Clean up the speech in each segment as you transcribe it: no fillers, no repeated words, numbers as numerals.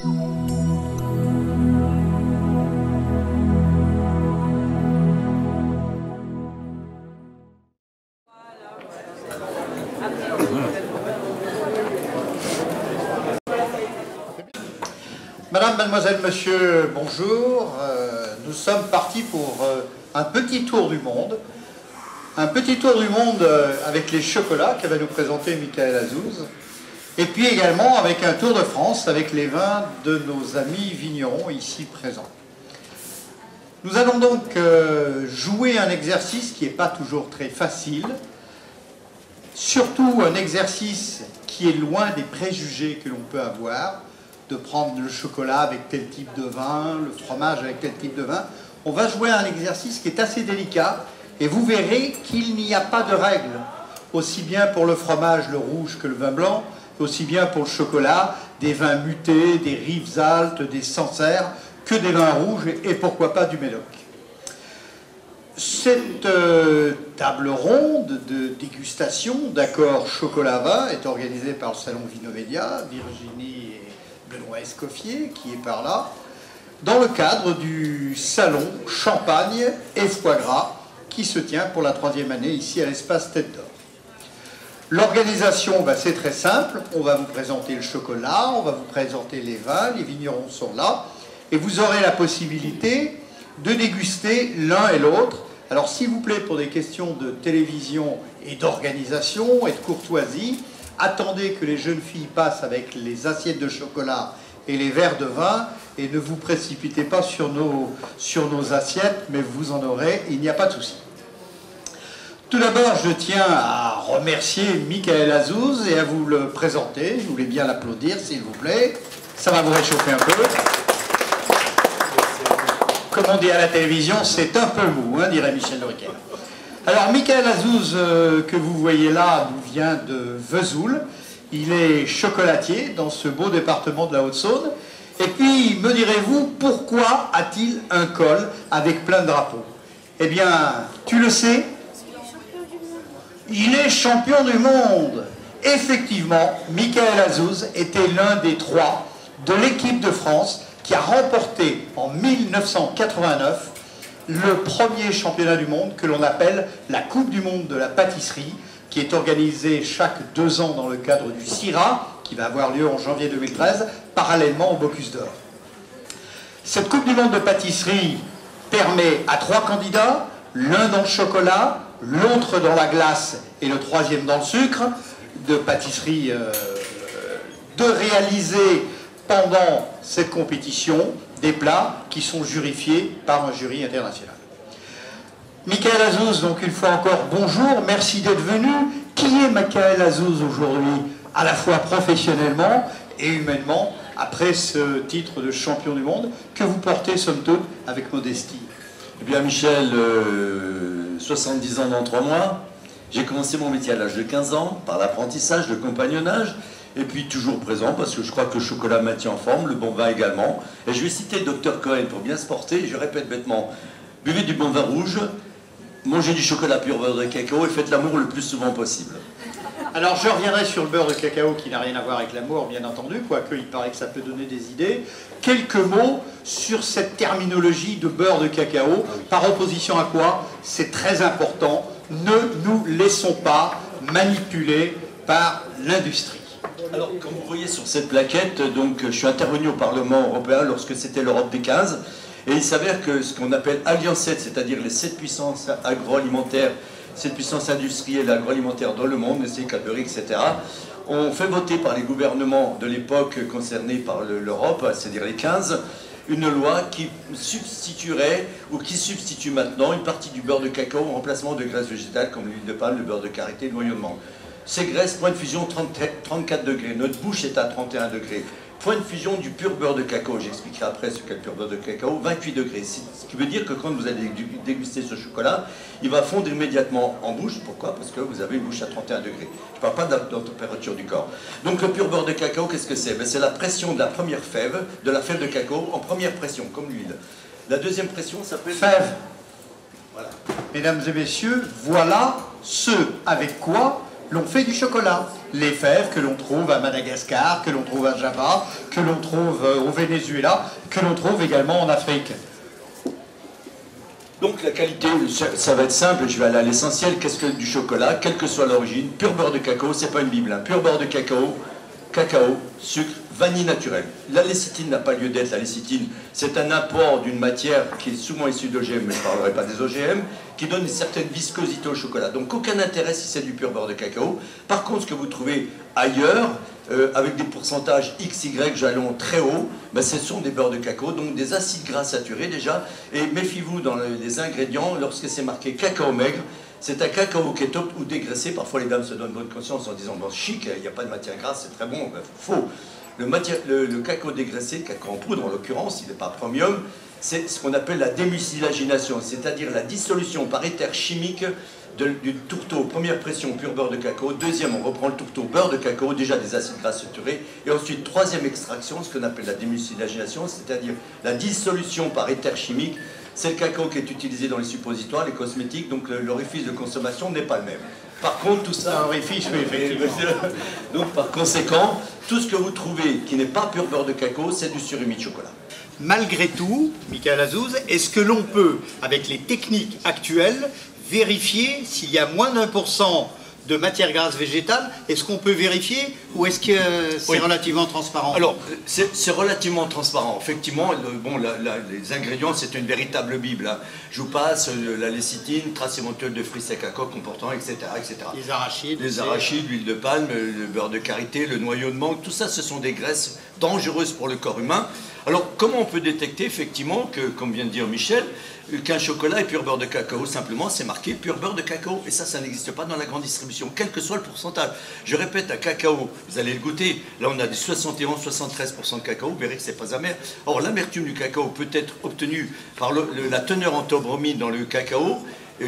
Madame, mademoiselle, monsieur, bonjour. Nous sommes partis pour un petit tour du monde. Un petit tour du monde avec les chocolats que va nous présenter Michael Azouz. Et puis également avec un tour de France avec les vins de nos amis vignerons ici présents. Nous allons donc jouer un exercice qui n'est pas toujours très facile. Surtout un exercice qui est loin des préjugés que l'on peut avoir. De prendre le chocolat avec tel type de vin, le fromage avec tel type de vin. On va jouer un exercice qui est assez délicat et vous verrez qu'il n'y a pas de règles, aussi bien pour le fromage, le rouge que le vin blanc, aussi bien pour le chocolat, des vins mutés, des Rivesaltes, des Sancerre, que des vins rouges et pourquoi pas du Médoc. Cette table ronde de dégustation d'accords chocolat-vin est organisée par le Salon Vinovedia, Virginie et Benoît Escoffier, qui est par là, dans le cadre du salon Champagne et Foie Gras, qui se tient pour la 3e année ici à l'espace Tête d'Or. L'organisation, c'est très simple. On va vous présenter le chocolat, on va vous présenter les vins, les vignerons sont là, et vous aurez la possibilité de déguster l'un et l'autre. Alors s'il vous plaît, pour des questions de télévision et d'organisation et de courtoisie, attendez que les jeunes filles passent avec les assiettes de chocolat et les verres de vin et ne vous précipitez pas sur nos assiettes, mais vous en aurez, il n'y a pas de souci. Tout d'abord, je tiens à remercier Michael Azouz et à vous le présenter. Je voulais bien l'applaudir, s'il vous plaît. Ça va vous réchauffer un peu. Comme on dit à la télévision, c'est un peu mou, hein, dirait Michel Drucker. Alors, Michael Azouz, que vous voyez là, nous vient de Vesoul. Il est chocolatier dans ce beau département de la Haute-Saône. Et puis, me direz-vous, pourquoi a-t-il un col avec plein de drapeaux? Eh bien, tu le sais, il est champion du monde. Effectivement, Michael Azouz était l'un des 3 de l'équipe de France qui a remporté en 1989 le premier championnat du monde que l'on appelle la Coupe du monde de la pâtisserie, qui est organisée chaque 2 ans dans le cadre du CIRA, qui va avoir lieu en janvier 2013, parallèlement au Bocuse d'Or. Cette Coupe du monde de pâtisserie permet à 3 candidats, l'un dans le chocolat, l'autre dans la glace et le 3e dans le sucre, de pâtisserie, de réaliser pendant cette compétition des plats qui sont jurifiés par un jury international. Michael Azouz, donc une fois encore, bonjour, merci d'être venu. Qui est Michael Azouz aujourd'hui, à la fois professionnellement et humainement, après ce titre de champion du monde, que vous portez, somme toute, avec modestie? Eh bien, Michel, 70 ans dans 3 mois. J'ai commencé mon métier à l'âge de 15 ans, par l'apprentissage, le compagnonnage, et puis toujours présent, parce que je crois que le chocolat maintient en forme, le bon vin également. Et je vais citer le Dr Cohen pour bien se porter, je répète bêtement, buvez du bon vin rouge, mangez du chocolat pur beurre de cacao et faites l'amour le plus souvent possible. Alors je reviendrai sur le beurre de cacao qui n'a rien à voir avec l'amour, bien entendu, quoique il paraît que ça peut donner des idées. Quelques mots sur cette terminologie de beurre de cacao, par opposition à quoi? C'est très important, ne nous laissons pas manipuler par l'industrie. Alors, comme vous voyez sur cette plaquette, donc, je suis intervenu au Parlement européen lorsque c'était l'Europe des 15, et il s'avère que ce qu'on appelle Alliance 7, c'est-à-dire les 7 puissances agroalimentaires, 7 puissances industrielles et agroalimentaires dans le monde, Nestlé, Cadbury, etc., ont fait voter par les gouvernements de l'époque concernés par l'Europe, c'est-à-dire les 15, une loi qui substituerait, ou qui substitue maintenant, une partie du beurre de cacao en remplacement de graisses végétales comme l'huile de palme, le beurre de karité, le noyau de menthe. Ces graisses, point de fusion 34 degrés, notre bouche est à 31 degrés. Point de fusion du pur beurre de cacao, j'expliquerai après ce qu'est le pur beurre de cacao, 28 degrés. Ce qui veut dire que quand vous allez déguster ce chocolat, il va fondre immédiatement en bouche. Pourquoi? Parce que vous avez une bouche à 31 degrés. Je ne parle pas de la température du corps. Donc le pur beurre de cacao, qu'est-ce que c'est? C'est la pression de la première fève, de la fève de cacao, en première pression, comme l'huile. La deuxième pression s'appelle... Fève. Voilà. Mesdames et messieurs, voilà ce avec quoi l'ont fait du chocolat. Les fèves que l'on trouve à Madagascar, que l'on trouve à Java, que l'on trouve au Venezuela, que l'on trouve également en Afrique. Donc la qualité, ça va être simple, je vais aller à l'essentiel. Qu'est-ce que du chocolat, quelle que soit l'origine, pur beurre de cacao, c'est pas une bible, hein. Pur beurre de cacao, cacao, sucre, vanille naturelle. La lécithine n'a pas lieu d'être. La lécithine, c'est un apport d'une matière qui est souvent issue d'OGM, mais je ne parlerai pas des OGM, qui donne une certaine viscosité au chocolat. Donc aucun intérêt si c'est du pur beurre de cacao. Par contre, ce que vous trouvez ailleurs, avec des pourcentages XY jalons très hauts, ben, ce sont des beurres de cacao, donc des acides gras saturés déjà. Et méfiez-vous dans les ingrédients, lorsque c'est marqué cacao maigre, c'est un cacao qui est top ou dégraissé. Parfois les dames se donnent bonne conscience en disant bon, chic, il n'y a pas de matière grasse, c'est très bon. Ben, faux. Le cacao dégraissé, le cacao en poudre en l'occurrence, il n'est pas premium, c'est ce qu'on appelle la démucilagénation, c'est-à-dire la dissolution par éther chimique du tourteau. Première pression, pur beurre de cacao. Deuxième, on reprend le tourteau, beurre de cacao, déjà des acides gras saturés. Et ensuite, troisième extraction, ce qu'on appelle la démucilagénation, c'est-à-dire la dissolution par éther chimique. C'est le cacao qui est utilisé dans les suppositoires, les cosmétiques, donc l'orifice de consommation n'est pas le même. Par contre, tout ça... Orifice, oui, effectivement. Donc, par conséquent, tout ce que vous trouvez qui n'est pas pur beurre de cacao, c'est du surimi de chocolat. Malgré tout, Michael Azouz, est-ce que l'on peut, avec les techniques actuelles, vérifier s'il y a moins d'1% de matière grasse végétale? Est-ce qu'on peut vérifier ou est-ce que c'est relativement transparent? Alors, c'est relativement transparent. Effectivement, les ingrédients, c'est une véritable bible, hein. Je vous passe la lécithine, trace éventuelle de fruits secs à coque comportant, etc., etc. Les arachides, l'huile de palme, le beurre de karité, le noyau de mangue, tout ça, ce sont des graisses dangereuses pour le corps humain. Alors, comment on peut détecter effectivement que, comme vient de dire Michel, qu'un chocolat est pur beurre de cacao? Simplement, c'est marqué pur beurre de cacao. Et ça n'existe pas dans la grande distribution, quel que soit le pourcentage. Je répète, un cacao, vous allez le goûter. Là, on a des 71-73% de cacao. Vous verrez que c'est pas amer. Or, l'amertume du cacao peut être obtenue par la teneur en théobromine dans le cacao,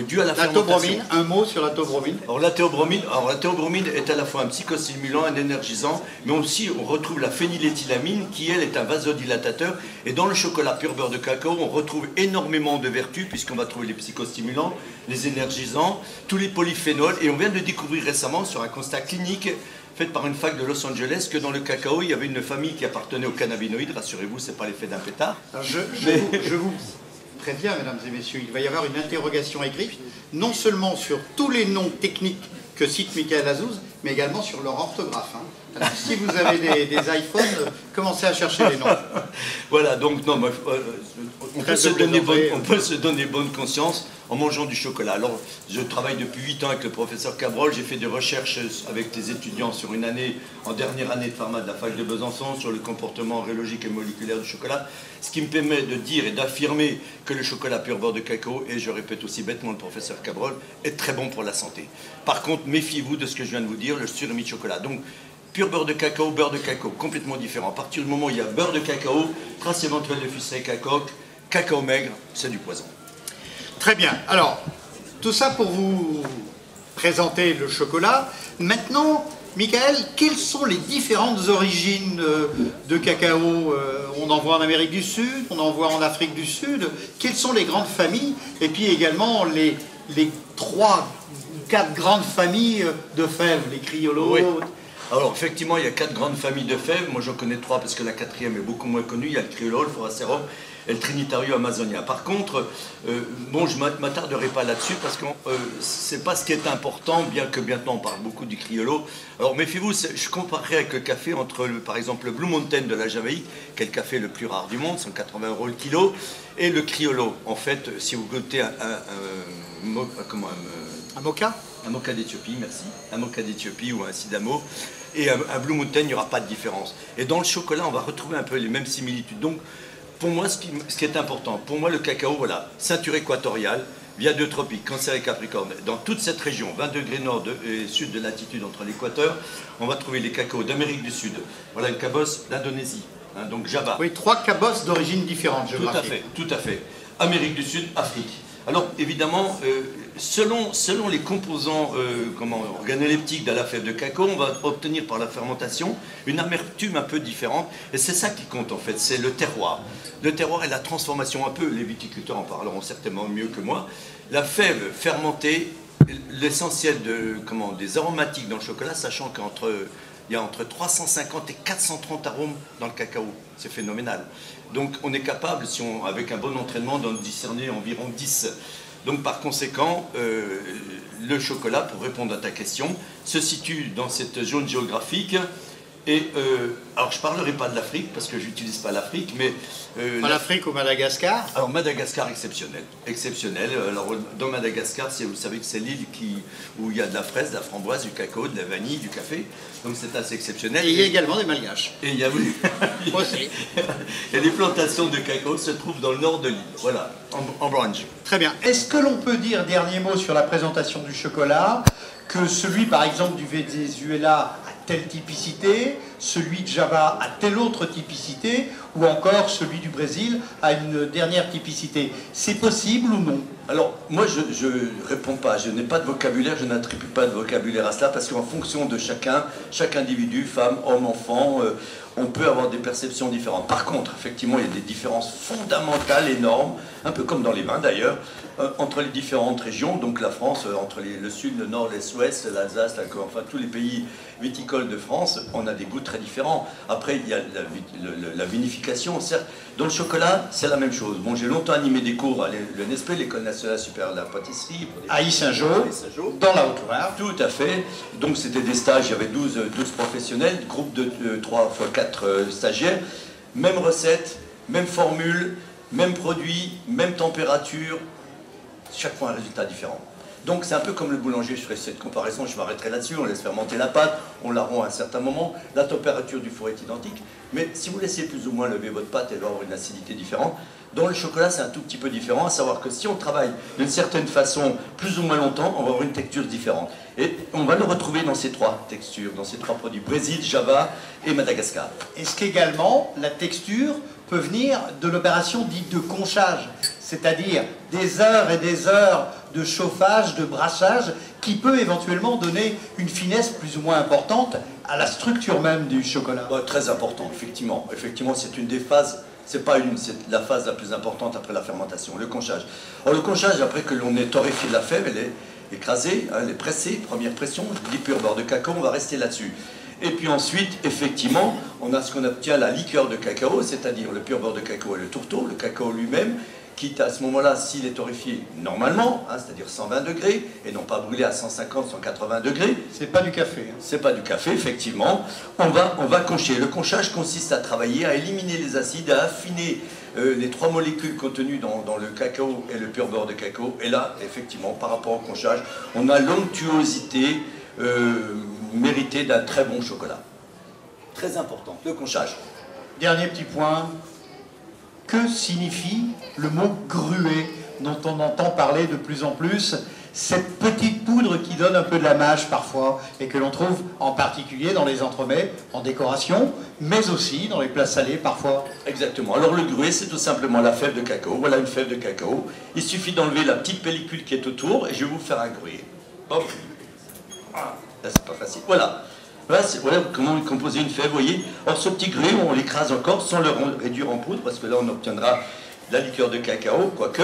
dû à la fermentation. Un mot sur la théobromine. Alors la théobromine est à la fois un psychostimulant, un énergisant, mais aussi on retrouve la phényléthylamine qui, elle, est un vasodilatateur. Et dans le chocolat pur beurre de cacao, on retrouve énormément de vertus, puisqu'on va trouver les psychostimulants, les énergisants, tous les polyphénols. Et on vient de découvrir récemment, sur un constat clinique fait par une fac de Los Angeles, que dans le cacao, il y avait une famille qui appartenait aux cannabinoïdes. Rassurez-vous, ce n'est pas l'effet d'un pétard. Alors je vous préviens, mesdames et messieurs, il va y avoir une interrogation écrite, non seulement sur tous les noms techniques que cite Michael Azouz, mais également sur leur orthographe, hein. Alors, si vous avez des iPhones, commencez à chercher les noms. Voilà, donc non, on peut se donner bonne conscience en mangeant du chocolat. Alors, je travaille depuis 8 ans avec le professeur Cabrol. J'ai fait des recherches avec des étudiants sur une année, en dernière année de pharma de la fac de Besançon, sur le comportement rhéologique et moléculaire du chocolat. Ce qui me permet de dire et d'affirmer que le chocolat pur beurre de cacao, et je répète aussi bêtement le professeur Cabrol, est très bon pour la santé. Par contre, méfiez-vous de ce que je viens de vous dire, le surimi de chocolat. Donc, pur beurre de cacao, complètement différent. À partir du moment où il y a beurre de cacao, trace éventuelle de fruits secs à coque, cacao maigre, c'est du poison. Très bien. Alors, tout ça pour vous présenter le chocolat. Maintenant, Michael, quelles sont les différentes origines de cacao? On en voit en Amérique du Sud, on en voit en Afrique du Sud. Quelles sont les grandes familles? Et puis également les 3 ou 4 grandes familles de fèves, les criollos. Oui. Alors, effectivement, il y a 4 grandes familles de fèves. Moi, j'en connais 3 parce que la 4e est beaucoup moins connue. Il y a le criollo, le forastero et le trinitario amazonien. Par contre, bon, je ne m'attarderai pas là-dessus parce que c'est pas ce qui est important, bien que bientôt on parle beaucoup du criollo. Alors, méfiez-vous, je comparerai avec le café entre, par exemple, le Blue Mountain de la Jamaïque, qui est le café le plus rare du monde, 180 € le kilo, et le criollo. En fait, si vous goûtez un mocha? Un mocha d'Éthiopie, merci. Un mocha d'Éthiopie ou un sidamo. Et un Blue Mountain, il n'y aura pas de différence. Et dans le chocolat, on va retrouver un peu les mêmes similitudes. Donc, pour moi, ce qui est important, pour moi, le cacao, voilà, ceinture équatoriale, via deux tropiques, Cancer et Capricorne. Dans toute cette région, 20 degrés nord et sud de latitude entre l'équateur, on va trouver les cacaos d'Amérique du Sud. Voilà une cabosse d'Indonésie, hein, donc Java. Oui, 3 cabosses d'origine différente, géographique. Tout à fait. Amérique du Sud, Afrique. Alors, évidemment, selon les composants organoleptiques de la fève de cacao, on va obtenir par la fermentation une amertume un peu différente. Et c'est ça qui compte, en fait, c'est le terroir. Le terroir et la transformation, un peu, les viticulteurs en parleront certainement mieux que moi. La fève fermentée l'essentiel des aromatiques dans le chocolat, sachant qu'il y a entre 350 et 430 arômes dans le cacao. C'est phénoménal. Donc on est capable, avec un bon entraînement, d'en discerner environ 10. Donc par conséquent, le chocolat, pour répondre à ta question, se situe dans cette zone géographique. Et alors je ne parlerai pas de l'Afrique parce que je n'utilise pas l'Afrique, mais... Pas l'Afrique ou Madagascar? Alors Madagascar, exceptionnel. Exceptionnel. Alors dans Madagascar, vous savez que c'est l'île où il y a de la fraise, de la framboise, du cacao, de la vanille, du café. Donc c'est assez exceptionnel. Et il y a également des malgaches. Et il y a aussi. Et les plantations de cacao se trouvent dans le nord de l'île. Voilà, en Branch. Très bien. Est-ce que l'on peut dire, dernier mot sur la présentation du chocolat, que celui par exemple du Venezuela a telle typicité, celui de Java a telle autre typicité, ou encore celui du Brésil a une dernière typicité? C'est possible ou non? Alors, moi, je ne réponds pas. Je n'ai pas de vocabulaire, je n'attribue pas de vocabulaire à cela, parce qu'en fonction de chaque individu, femme, homme, enfant, on peut avoir des perceptions différentes. Par contre, effectivement, il y a des différences fondamentales, énormes, un peu comme dans les vins d'ailleurs, entre les différentes régions, donc la France, entre le sud, le nord, l'est, l'ouest, l'Alsace, enfin tous les pays viticoles de France, on a des goûts très différents. Après, il y a la vinification, certes. Dans le chocolat, c'est la même chose. Bon, j'ai longtemps animé des cours à l'ENSP, l'École nationale supérieure de la pâtisserie. À Yssingeaux, dans la Haute-Loire. Tout à fait. Donc c'était des stages, il y avait 12 professionnels, groupe de 3 x 4 stagiaires. Même recette, même formule, même produit, même température, chaque fois un résultat différent. Donc c'est un peu comme le boulanger, je ferai cette comparaison, je m'arrêterai là-dessus, on laisse fermenter la pâte, on la rompt à un certain moment, la température du four est identique, mais si vous laissez plus ou moins lever votre pâte, elle va avoir une acidité différente. Dans le chocolat, c'est un tout petit peu différent, à savoir que si on travaille d'une certaine façon plus ou moins longtemps, on va avoir une texture différente. Et on va le retrouver dans ces 3 textures, dans ces 3 produits, Brésil, Java et Madagascar. Est-ce qu'également la texture peut venir de l'opération dite de conchage, c'est-à-dire des heures et des heures de chauffage, de brassage, qui peut éventuellement donner une finesse plus ou moins importante à la structure même du chocolat? Très important, effectivement. Effectivement, c'est une des phases, c'est la phase la plus importante après la fermentation, le conchage. Alors le conchage, après que l'on ait torréfié la fève, elle est écrasée, elle est pressée, première pression, du pur beurre de cacao, on va rester là-dessus. Et puis ensuite, effectivement, on a ce qu'on obtient la liqueur de cacao, c'est-à-dire le pur beurre de cacao et le tourteau, le cacao lui-même, quitte à ce moment-là, s'il est torréfié normalement, c'est-à-dire 120 degrés, et non pas brûlé à 150, 180 degrés. C'est pas du café. C'est pas du café, effectivement. On va concher. Le conchage consiste à travailler, à éliminer les acides, à affiner les 3 molécules contenues dans le cacao et le pur beurre de cacao. Et là, effectivement, par rapport au conchage, on a l'onctuosité méritée d'un très bon chocolat. Très important, le conchage. Dernier petit point. Que signifie le mot gruet, dont on entend parler de plus en plus, cette petite poudre qui donne un peu de la mâche parfois, et que l'on trouve en particulier dans les entremets, en décoration, mais aussi dans les plats salés parfois? Exactement. Alors le gruet, c'est tout simplement la fève de cacao. Voilà une fève de cacao. Il suffit d'enlever la petite pellicule qui est autour, et je vais vous faire un gruet. Hop. Là, c'est pas facile. Voilà. Voilà comment composer une fève, vous voyez. Alors ce petit gruet, on l'écrase encore sans le réduire en poudre, parce que là on obtiendra la liqueur de cacao, quoique.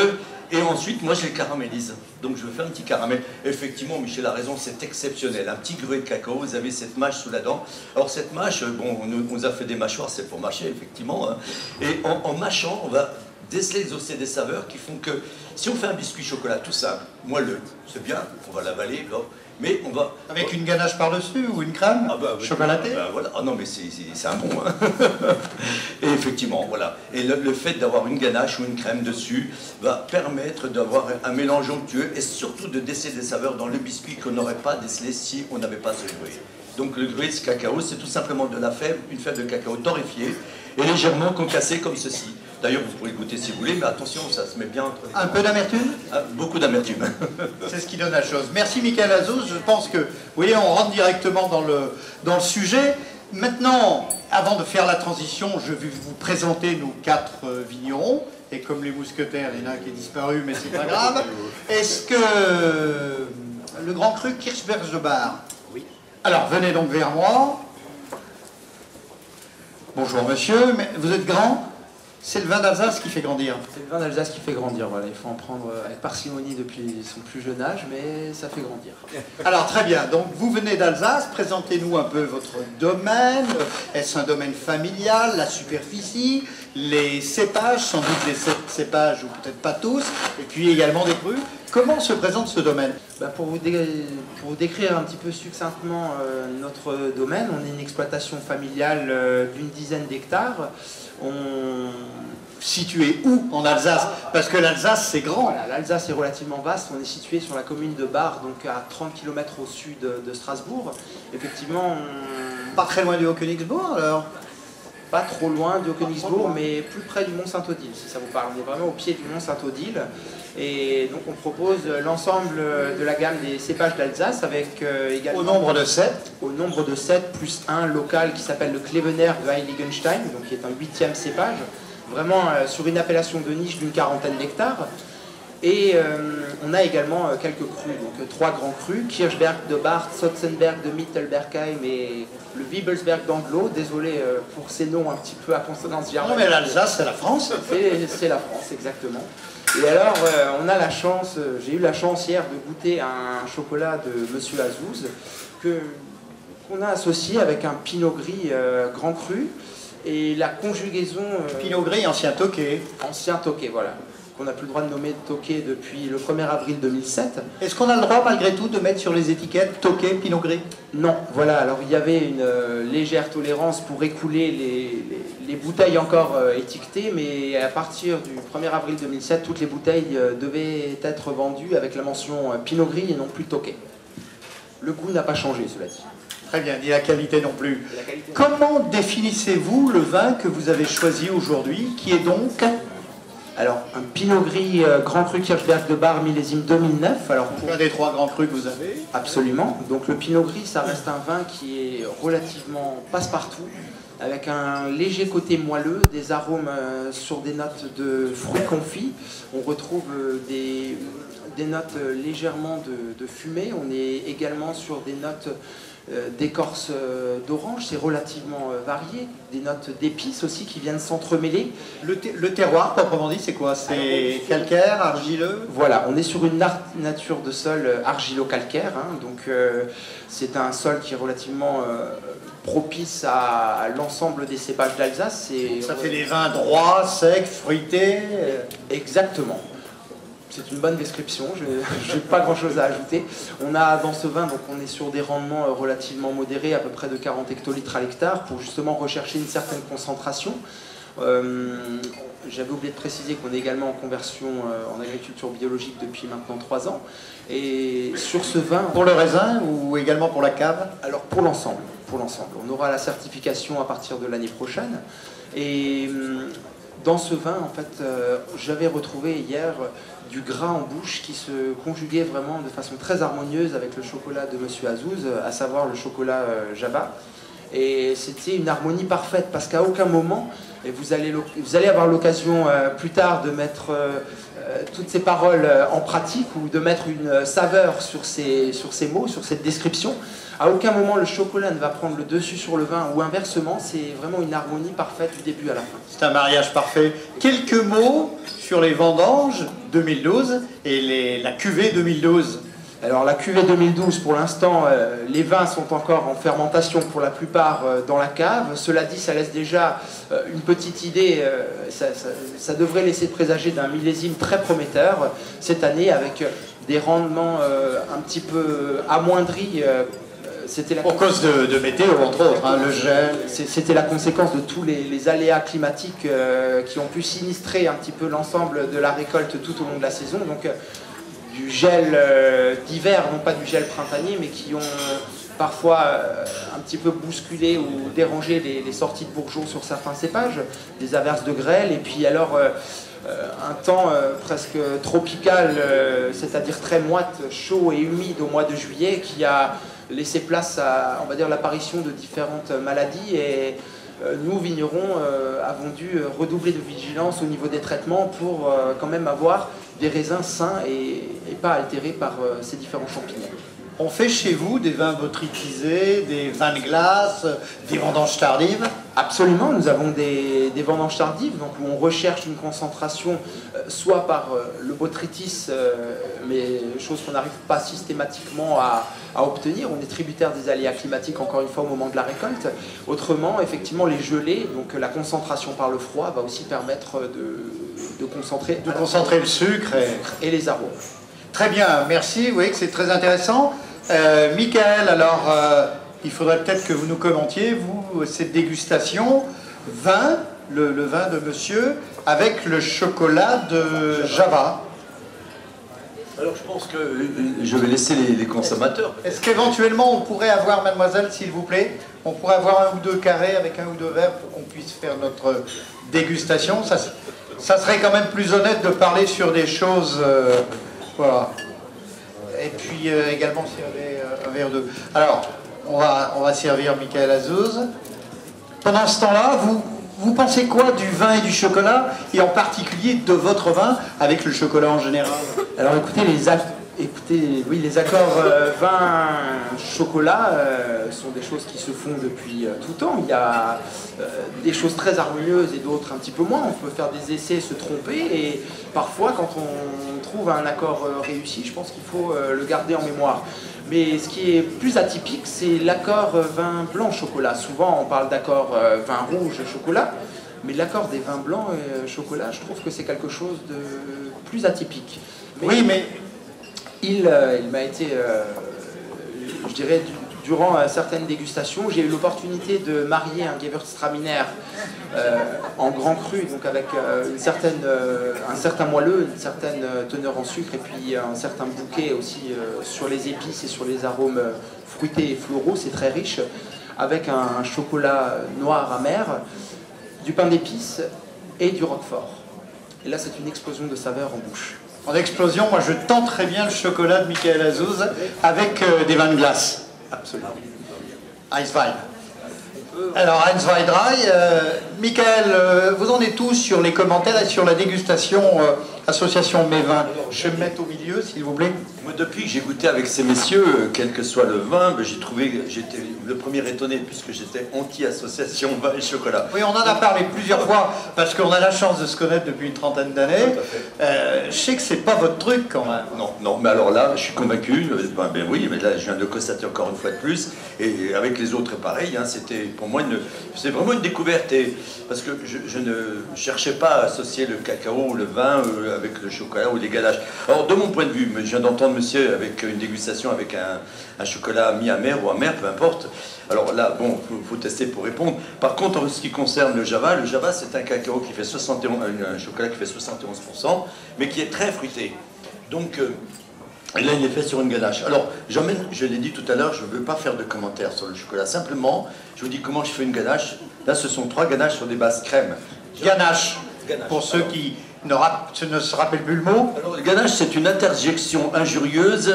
Et ensuite, moi je les caramélise. Donc je vais faire un petit caramel. Effectivement, Michel a raison, c'est exceptionnel. Un petit gruet de cacao, vous avez cette mâche sous la dent. Alors cette mâche, bon, on nous a fait des mâchoires, c'est pour mâcher, effectivement. Et en mâchant, on va déceler les océans des saveurs qui font que, si on fait un biscuit chocolat tout simple, moelleux, c'est bien, on va l'avaler, mais on va... Avec une ganache par-dessus ou une crème chocolatée? Voilà. Ah non, mais c'est un bon. Hein. Et effectivement, voilà. Et le fait d'avoir une ganache ou une crème dessus va permettre d'avoir un mélange onctueux et surtout de déceler des saveurs dans le biscuit qu'on n'aurait pas décelé si on n'avait pas ce gruet. Donc le gruet de cacao, c'est tout simplement de la fève, une fève de cacao torréfiée et légèrement concassée comme ceci. D'ailleurs, vous pourrez goûter si vous voulez, mais attention, ça se met bien entre les... Un peu d'amertume? Beaucoup d'amertume. C'est ce qui donne la chose. Merci Michael Azouz. Je pense que, vous voyez, on rentre directement dans le sujet. Maintenant, avant de faire la transition, je vais vous présenter nos 4 vignerons. Et comme les mousquetaires, il y en a un qui est disparu, mais c'est pas grave. Est-ce que le grand cru Kirchberg de Bar? Oui. Alors, venez donc vers moi. Bonjour monsieur, mais vous êtes grand? C'est le vin d'Alsace qui fait grandir. C'est le vin d'Alsace qui fait grandir, voilà. Il faut en prendre avec parcimonie depuis son plus jeune âge, mais ça fait grandir. Alors très bien, donc vous venez d'Alsace, présentez-nous un peu votre domaine. Est-ce un domaine familial, la superficie, les cépages, sans doute les cépages ou peut-être pas tous, et puis également des crus. Comment se présente ce domaine? Pour vous décrire un petit peu succinctement notre domaine, on est une exploitation familiale d'une dizaine d'hectares. Situé où en Alsace? Parce que l'Alsace c'est grand. Voilà, l'Alsace est relativement vaste, on est situé sur la commune de Bar, donc à 30 km au sud de Strasbourg. Effectivement, Pas très loin du Haut-Königsbourg alors? pas trop loin du Haut-Königsbourg, mais plus près du Mont Saint-Odile, si ça vous parle. On est vraiment au pied du Mont Saint-Odile. Et donc on propose l'ensemble de la gamme des cépages d'Alsace avec également... Au nombre de 7. Au nombre de 7, plus un local qui s'appelle le Klevener de Heiligenstein, donc qui est un 8e cépage, vraiment sur une appellation de niche d'une quarantaine d'hectares. Et on a également quelques crus, donc 3 grands crus, Kirchberg de Barth, Sotzenberg de Mittelbergheim et le Wiebelsberg d'Anglo. Désolé pour ces noms un petit peu à consonance germanique. Non mais l'Alsace c'est la France. C'est la France, exactement. Et alors, on a la chance, j'ai eu la chance hier de goûter un chocolat de Monsieur Azouz qu'on a associé avec un Pinot Gris grand cru et la conjugaison... Pinot Gris, ancien Tokay. Ancien Tokay, voilà. Qu'on n'a plus le droit de nommer Tokay depuis le 1er avril 2007. Est-ce qu'on a le droit malgré tout de mettre sur les étiquettes Tokay, Pinot Gris? Non, voilà, alors il y avait une légère tolérance pour écouler les bouteilles encore étiquetées, mais à partir du 1er avril 2007, toutes les bouteilles devaient être vendues avec la mention Pinot Gris et non plus Tokay. Le goût n'a pas changé, cela dit. Très bien, ni la qualité non plus. La qualité... Comment définissez-vous le vin que vous avez choisi aujourd'hui, qui est donc... Alors, un Pinot Gris Grand Cru Kirchberg de Bar millésime 2009. Alors, un des 3 grands crus que vous avez. Absolument. Donc le Pinot Gris, ça reste un vin qui est relativement passe-partout, avec un léger côté moelleux, des arômes sur des notes de fruits confits. On retrouve des notes légèrement de fumée. On est également sur des notes d'écorce d'orange, c'est relativement varié. Des notes d'épices aussi qui viennent s'entremêler. Le terroir, proprement dit, c'est quoi? C'est calcaire, argileux? Voilà, on est sur une nature de sol argilo-calcaire, hein, donc c'est un sol qui est relativement propice à l'ensemble des cépages d'Alsace. Ça fait des vins droits, secs, fruités. Exactement. C'est une bonne description, je n'ai pas grand chose à ajouter. On a dans ce vin, donc on est sur des rendements relativement modérés, à peu près de 40 hectolitres à l'hectare, pour justement rechercher une certaine concentration. J'avais oublié de préciser qu'on est également en conversion en agriculture biologique depuis maintenant 3 ans. Et sur ce vin... Pour le raisin ou également pour la cave? Alors pour l'ensemble. On aura la certification à partir de l'année prochaine. Et dans ce vin, en fait, j'avais retrouvé hier du gras en bouche qui se conjuguait vraiment de façon très harmonieuse avec le chocolat de Monsieur Azouz, à savoir le chocolat Java. Et c'était une harmonie parfaite parce qu'à aucun moment, et vous allez avoir l'occasion plus tard de mettre toutes ces paroles en pratique ou de mettre une saveur sur ces mots, sur cette description. À aucun moment le chocolat ne va prendre le dessus sur le vin ou inversement, c'est vraiment une harmonie parfaite du début à la fin. C'est un mariage parfait. Quelques mots sur les vendanges 2012 et la cuvée 2012. Alors la cuvée 2012, pour l'instant, les vins sont encore en fermentation pour la plupart dans la cave. Cela dit, ça laisse déjà une petite idée, ça devrait laisser présager d'un millésime très prometteur cette année avec des rendements un petit peu amoindris. Pour cause de météo, entre autres, hein, le gel. C'était la conséquence de tous les aléas climatiques qui ont pu sinistrer un petit peu l'ensemble de la récolte tout au long de la saison. Donc, du gel d'hiver, non pas du gel printanier, mais qui ont parfois un petit peu bousculé ou dérangé les sorties de bourgeons sur certains cépages, des averses de grêle, et puis alors un temps presque tropical, c'est-à-dire très moite, chaud et humide au mois de juillet, qui a laissé place à, on va dire, l'apparition de différentes maladies, et nous, vignerons, avons dû redoubler de vigilance au niveau des traitements pour quand même avoir des raisins sains et pas altérés par ces différents champignons. On fait chez vous des vins botrytisés, des vins de glace, des vendanges tardives? Absolument, nous avons des vendanges tardives, donc où on recherche une concentration soit par le botrytis, mais chose qu'on n'arrive pas systématiquement à obtenir. On est tributaire des aléas climatiques, encore une fois, au moment de la récolte. Autrement, effectivement, les gelées, donc la concentration par le froid, va aussi permettre de concentrer Le sucre et les arômes. Très bien, merci, vous voyez que c'est très intéressant. Michael, alors, il faudrait peut-être que vous nous commentiez, vous, cette dégustation, le vin de monsieur, avec le chocolat de Java. Alors je pense que je vais laisser les consommateurs. Est-ce qu'éventuellement on pourrait avoir, mademoiselle, s'il vous plaît, on pourrait avoir un ou deux carrés avec un ou deux verres pour qu'on puisse faire notre dégustation? Ça serait quand même plus honnête de parler sur des choses... voilà. Et puis également s'il y avait un verre d'eau. Alors, on va servir Michael Azouz. Pendant ce temps-là, vous pensez quoi du vin et du chocolat, et en particulier de votre vin avec le chocolat en général? Alors écoutez, les accords vin-chocolat sont des choses qui se font depuis tout temps. Il y a des choses très harmonieuses et d'autres un petit peu moins. On peut faire des essais, se tromper, et parfois quand on trouve un accord réussi, je pense qu'il faut le garder en mémoire. Mais ce qui est plus atypique, c'est l'accord vin blanc-chocolat. Souvent on parle d'accord vin rouge-chocolat, mais l'accord des vins blancs et chocolat, je trouve que c'est quelque chose de plus atypique. Oui, mais il m'a été, je dirais, durant certaines dégustations, j'ai eu l'opportunité de marier un Gewürztraminer en grand cru, donc avec un certain moelleux, une certaine teneur en sucre, et puis un certain bouquet aussi sur les épices et sur les arômes fruités et floraux, c'est très riche, avec un chocolat noir amer, du pain d'épices et du roquefort. Et là, c'est une explosion de saveurs en bouche. En explosion, moi je tenterais bien le chocolat de Michael Azouz avec des vins de glace. Absolument. Eiswein. Alors, Eiswein, Michael, vous en êtes tous sur les commentaires et sur la dégustation Association Mes Vins. Je vais me mettre au milieu, s'il vous plaît. Moi, depuis que j'ai goûté avec ces messieurs, quel que soit le vin, j'étais le premier étonné, puisque j'étais anti-association vin et chocolat. Oui, on en a parlé plusieurs fois, parce qu'on a la chance de se connaître depuis une trentaine d'années. Je sais que c'est pas votre truc, quand même. Non, mais alors là, je suis convaincu, ben oui, mais là, je viens de le constater encore une fois de plus, et avec les autres, pareil, hein, c'était pour moi, c'est vraiment une découverte, parce que je ne cherchais pas à associer le cacao ou le vin avec le chocolat ou les ganaches. Alors, de mon point de vue, je viens d'entendre monsieur avec une dégustation avec un chocolat mi-amer ou amer, peu importe. Alors là, bon, faut tester pour répondre. Par contre, en ce qui concerne le Java c'est un cacao qui fait 71, un chocolat qui fait 71%, mais qui est très fruité. Donc, et là, il est fait sur une ganache. Alors, je l'ai dit tout à l'heure, je ne veux pas faire de commentaires sur le chocolat. Simplement, je vous dis comment je fais une ganache. Là, ce sont 3 ganaches sur des bases crème. Ganache. Pour ceux qui ne se rappellent plus le mot. Alors, le ganache, c'est une interjection injurieuse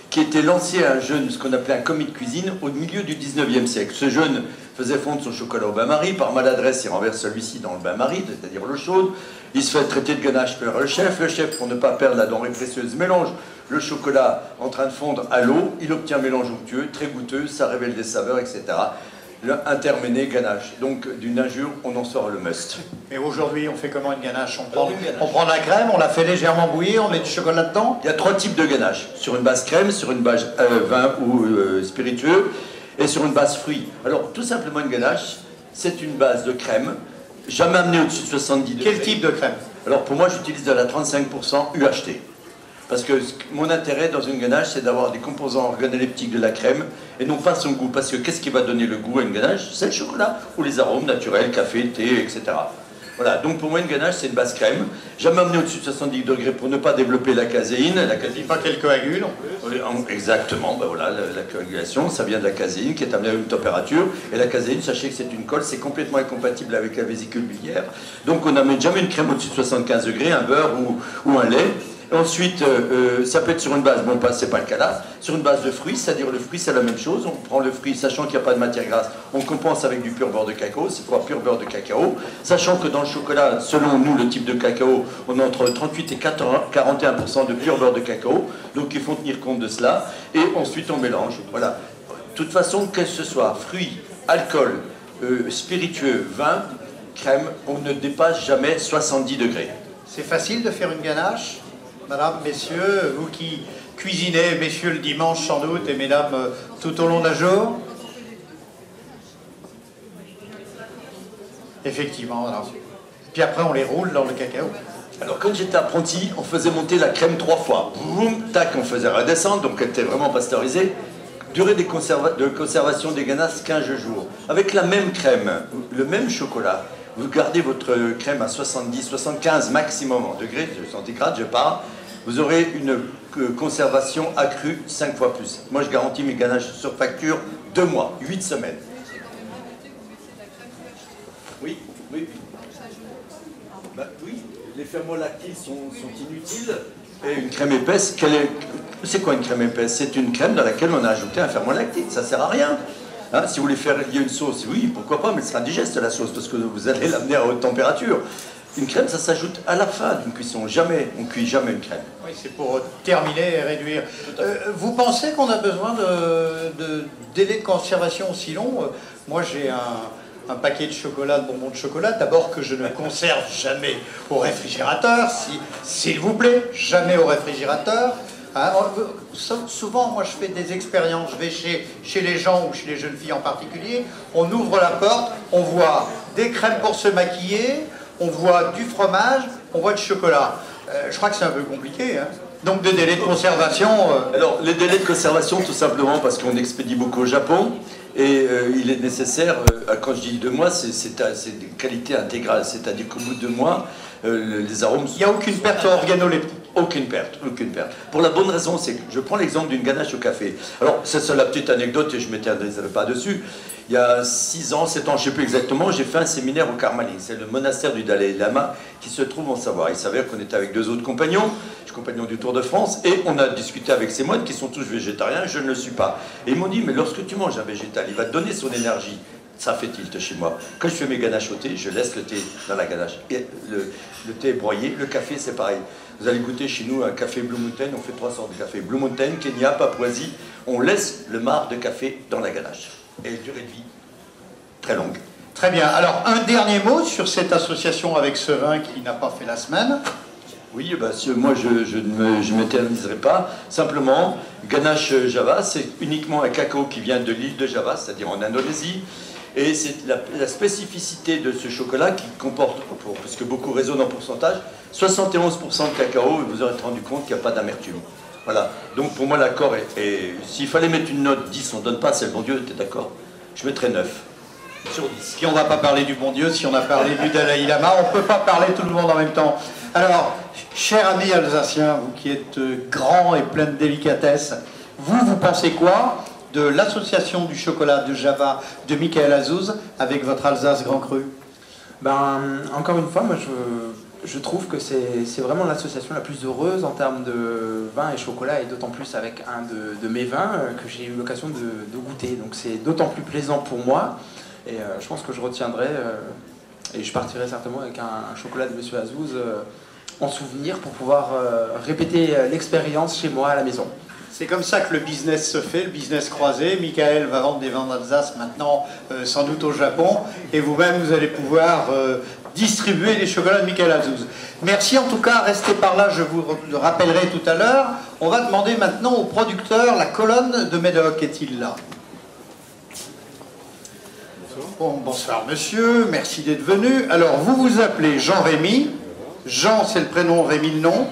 qui était lancée à un jeune, ce qu'on appelait un commis de cuisine, au milieu du 19e siècle. Ce jeune faisait fondre son chocolat au bain-marie. Par maladresse, il renverse celui-ci dans le bain-marie, c'est-à-dire l'eau chaude. Il se fait traiter de ganache par le chef. Le chef, pour ne pas perdre la denrée précieuse, mélange le chocolat en train de fondre à l'eau. Il obtient un mélange onctueux, très goûteux, ça révèle des saveurs, etc. Le interméné ganache. Donc, d'une injure, on en sort le must. Et aujourd'hui, on fait comment une ganache? On prend de la crème, on la fait légèrement bouillir, on met du chocolat dedans. Il y a 3 types de ganache. Sur une base crème, sur une base vin ou spiritueux, et sur une base fruits. Alors, tout simplement, une ganache, c'est une base de crème, jamais amenée au-dessus de 70 degrés. Quel type de crème? Alors, pour moi, j'utilise de la 35% UHT. Parce que mon intérêt dans une ganache, c'est d'avoir des composants organoleptiques de la crème et non pas son goût. Parce que qu'est-ce qui va donner le goût à une ganache? C'est le chocolat ou les arômes naturels, café, thé, etc. Voilà, donc pour moi, une ganache, c'est une base crème. Jamais amené au-dessus de 70 degrés pour ne pas développer la caséine. La caséine, pas qu'elle coagule en plus. Exactement, ben voilà, la coagulation, ça vient de la caséine qui est amenée à une température. Et la caséine, sachez que c'est une colle, c'est complètement incompatible avec la vésicule biliaire. Donc on n'amène jamais une crème au-dessus de 75 degrés, un beurre ou un lait. Ensuite, ça peut être sur une base, bon, c'est pas le cas là, sur une base de fruits, c'est-à-dire le fruit, c'est la même chose. On prend le fruit, sachant qu'il n'y a pas de matière grasse, on compense avec du pur beurre de cacao, c'est quoi pur beurre de cacao. Sachant que dans le chocolat, selon nous, le type de cacao, on a entre 38 et 41% de pur beurre de cacao, donc il faut tenir compte de cela. Et ensuite, on mélange. Voilà. De toute façon, que ce soit fruits, alcool, spiritueux, vin, crème, on ne dépasse jamais 70 degrés. C'est facile de faire une ganache, madame, messieurs, vous qui cuisinez, messieurs le dimanche sans doute, et mesdames tout au long d'un jour. Effectivement, alors. Puis après on les roule dans le cacao. Alors quand j'étais apprenti, on faisait monter la crème 3 fois. Boum, tac, on faisait redescendre, donc elle était vraiment pasteurisée. Durée de conservation des ganaches, 15 jours. Avec la même crème, le même chocolat, vous gardez votre crème à 70, 75 maximum en degrés de centigrade, je parle, vous aurez une conservation accrue 5 fois plus. Moi, je garantis mes ganaches sur facture 2 mois, 8 semaines. Oui, oui. Bah, oui, les fermolactiles sont inutiles. Et une crème épaisse, c'est quoi une crème épaisse? C'est une crème dans laquelle on a ajouté un fermolactile, ça ne sert à rien. Hein, si vous voulez faire lier une sauce, oui, pourquoi pas, mais elle sera digeste la sauce, parce que vous allez l'amener à haute température. Une crème, ça s'ajoute à la fin d'une cuisson. Jamais, on ne cuit jamais une crème. Oui, c'est pour terminer et réduire. Vous pensez qu'on a besoin de délai de conservation aussi long? Moi, j'ai un paquet de chocolat, de bonbons de chocolat, d'abord que je ne conserve jamais au réfrigérateur, s'il vous plaît, jamais au réfrigérateur. Hein, souvent, moi, je fais des expériences, je vais chez les gens ou chez les jeunes filles en particulier, on ouvre la porte, on voit des crèmes pour se maquiller, on voit du fromage, on voit du chocolat. Je crois que c'est un peu compliqué, hein. Donc des délais de conservation... Alors, les délais de conservation, tout simplement parce qu'on expédie beaucoup au Japon, et il est nécessaire, quand je dis 2 mois, c'est des qualités intégrales, c'est-à-dire qu'au bout de 2 mois, les arômes... Il n'y a aucune perte organoleptique. Aucune perte, aucune perte. Pour la bonne raison, c'est que je prends l'exemple d'une ganache au café. Alors, c'est la petite anecdote, et je ne m'éterniserai pas dessus. Il y a 6 ans, 7 ans, je ne sais plus exactement, j'ai fait un séminaire au Karmali. C'est le monastère du Dalai Lama qui se trouve en Savoie. Il s'avère qu'on était avec 2 autres compagnons, compagnons du Tour de France, et on a discuté avec ces moines qui sont tous végétariens, je ne le suis pas. Et ils m'ont dit, mais lorsque tu manges un végétal, il va te donner son énergie. Ça fait tilt chez moi. Quand je fais mes ganaches au thé, je laisse le thé dans la ganache. Et le thé est broyé, le café c'est pareil. Vous allez goûter chez nous un café Blue Mountain, on fait 3 sortes de café. Blue Mountain, Kenya, Papouasie, on laisse le marc de café dans la ganache. Et durée de vie, très longue. Très bien. Alors, un dernier mot sur cette association avec ce vin qui n'a pas fait la semaine. Oui, bah, moi je ne m'éterniserai pas. Simplement, ganache Java, c'est uniquement un cacao qui vient de l'île de Java, c'est-à-dire en Indonésie. Et c'est la spécificité de ce chocolat qui comporte, puisque beaucoup raisonnent en pourcentage, 71% de cacao, et vous aurez rendu compte qu'il n'y a pas d'amertume. Voilà. Donc pour moi, l'accord est... S'il fallait mettre une note 10, on ne donne pas, c'est le bon Dieu, t'es d'accord? Je mettrais 9 sur 10. Puis on ne va pas parler du bon Dieu, si on a parlé du Dalai Lama, on ne peut pas parler tout le monde en même temps. Alors, cher ami alsacien, vous qui êtes grand et plein de délicatesse, vous pensez quoi de l'association du chocolat de Java de Michael Azouz avec votre Alsace Grand Cru? Ben, encore une fois, moi je trouve que c'est vraiment l'association la plus heureuse en termes de vin et chocolat, et d'autant plus avec un de mes vins que j'ai eu l'occasion de goûter. Donc c'est d'autant plus plaisant pour moi, et je pense que je retiendrai, et je partirai certainement avec un chocolat de Monsieur Azouz en souvenir pour pouvoir répéter l'expérience chez moi à la maison. C'est comme ça que le business se fait, le business croisé. Michael va vendre des vins d'Alsace maintenant, sans doute au Japon, et vous-même, vous allez pouvoir distribuer les chocolats de Michael Azouz. Merci en tout cas, restez par là, je vous le rappellerai tout à l'heure. On va demander maintenant au producteur la colonne de Médoc. Est-il là? Bon, bonsoir monsieur, merci d'être venu. Alors, vous vous appelez Jean-Rémy. Jean, c'est le prénom, Rémy le nom.